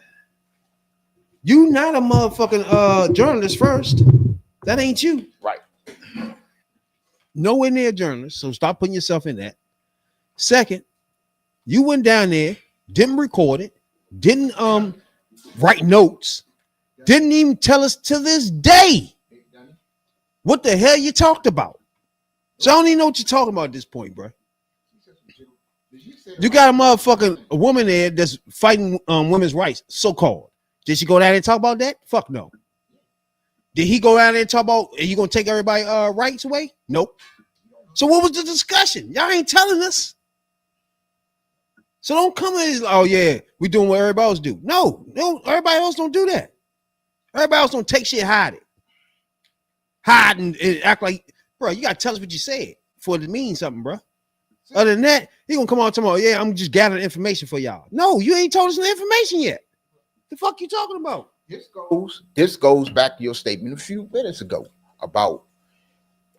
You not a motherfucking journalist first. That ain't you. Right. Nowhere near a journalist, so stop putting yourself in that. Second, you went down there, didn't record it, didn't write notes, didn't even tell us to this day what the hell you talked about. So I don't even know what you're talking about at this point, bro. You got a woman there that's fighting women's rights, so-called. Did she go down there and talk about that? Fuck no. Did he go down there and talk about, are you going to take everybody's rights away? Nope. So what was the discussion? Y'all ain't telling us. So don't come in, oh yeah, we doing what everybody else do. No, everybody else don't do that. Everybody else don't take shit, hide it. Hide and act like, bro, you got to tell us what you said for it to mean something, bro. Other than that, he going to come on tomorrow, yeah, I'm just gathering information for y'all. No, you ain't told us the information yet. The fuck you talking about? This goes back to your statement a few minutes ago about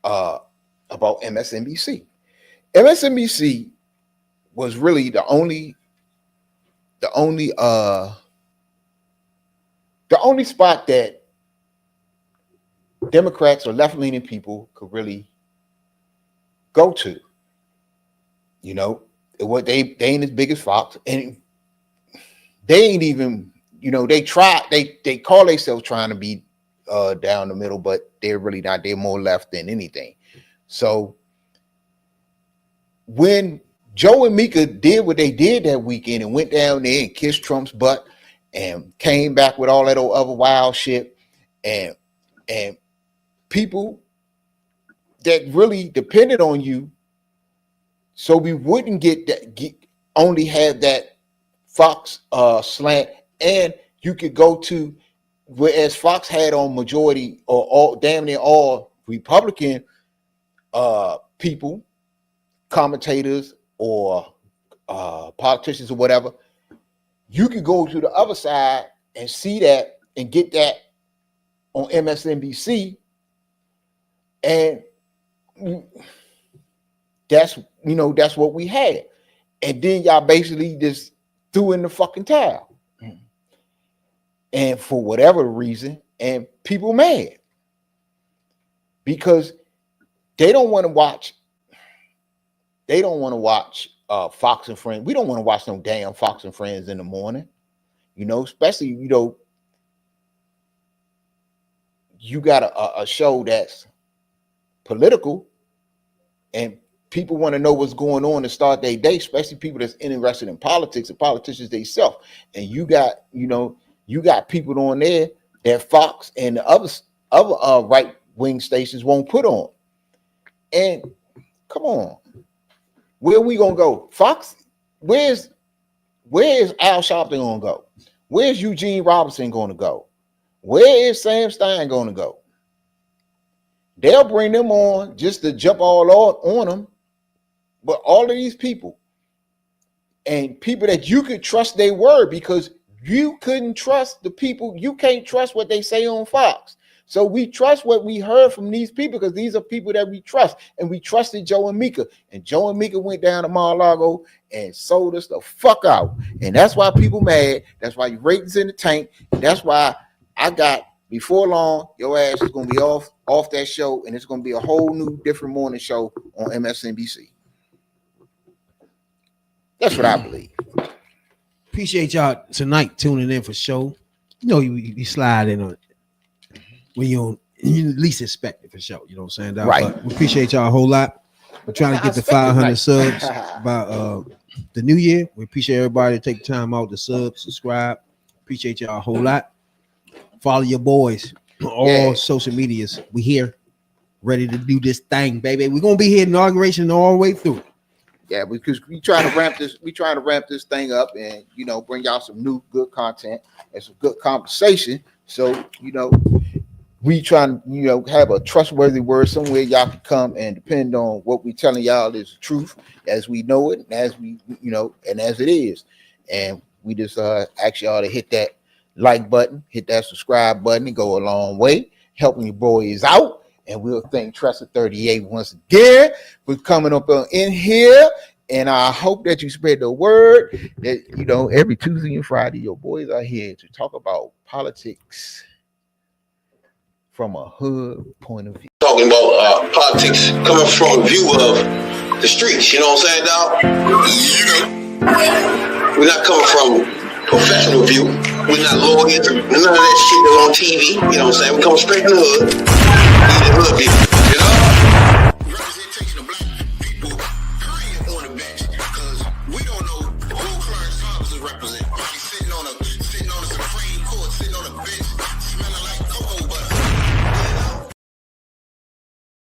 MSNBC. MSNBC was really the only spot that Democrats or left-leaning people could really go to. You know, what they ain't as big as Fox, and they ain't even, you know, they call themselves trying to be down the middle, but they're really not. They're more left than anything. So when Joe and Mika did what they did that weekend and went down there and kissed Trump's butt and came back with all that old other wild shit, and people that really depended on you, so we wouldn't only have that Fox slant, and you could go to, whereas Fox had on majority or all damn near all Republican people, commentators or politicians or whatever, you could go to the other side and see that and get that on MSNBC, and that's what we had. And then y'all basically just threw in the fucking towel. And for whatever reason, and people mad because they don't want to watch Fox and Friends. We don't want to watch no damn Fox and Friends in the morning, especially, you got a show that's political and people want to know what's going on to start their day, especially people that's interested in politics and politicians themselves. And you got people on there that Fox and the other right-wing stations won't put on. And come on, where we gonna go? Fox, where's Al Sharpton gonna go? Where's Eugene Robinson gonna go? Where is Sam Stein gonna go? They'll bring them on just to jump all on them. But all of these people and people that you could trust their word, because you couldn't trust the people, you can't trust what they say on Fox. So we trust what we heard from these people because these are people that we trust. And we trusted Joe and Mika. And Joe and Mika went down to Mar-a-Lago and sold us the fuck out. And that's why people mad. That's why your ratings in the tank. And that's why I got, before long, your ass is going to be off that show. And it's going to be a whole new different morning show on MSNBC. That's what I believe. Appreciate y'all tonight tuning in for show. You slide in on it when you least expect it for show. You know what I'm saying? Right. But we appreciate y'all a whole lot. We're trying to get to 500 subs by the new year. We appreciate everybody to take time out to subscribe. Appreciate y'all a whole lot. Follow your boys on all social medias. We here, ready to do this thing, baby. We're gonna be here inauguration all the way through. Yeah, because we trying to ramp this thing up and bring y'all some new good content and some good conversation. So, we trying to, have a trustworthy word somewhere y'all can come and depend on what we telling y'all is the truth as we know it, and as we, and as it is. And we just ask y'all to hit that like button, hit that subscribe button, and go a long way, helping your boys out. And we'll thank Tressa 38 once again for coming up in here. And I hope that you spread the word that, every Tuesday and Friday, your boys are here to talk about politics from a hood point of view. Talking about politics coming from a view of the streets, you know what I'm saying, dog? We're not coming from professional view. We're not lawyers, none of that shit that's on TV, you know what I'm saying? We come straight from the hood. We the hood people, you know? Representation of black people, period, on the bench, because we don't know who Clarence Thomas is representing.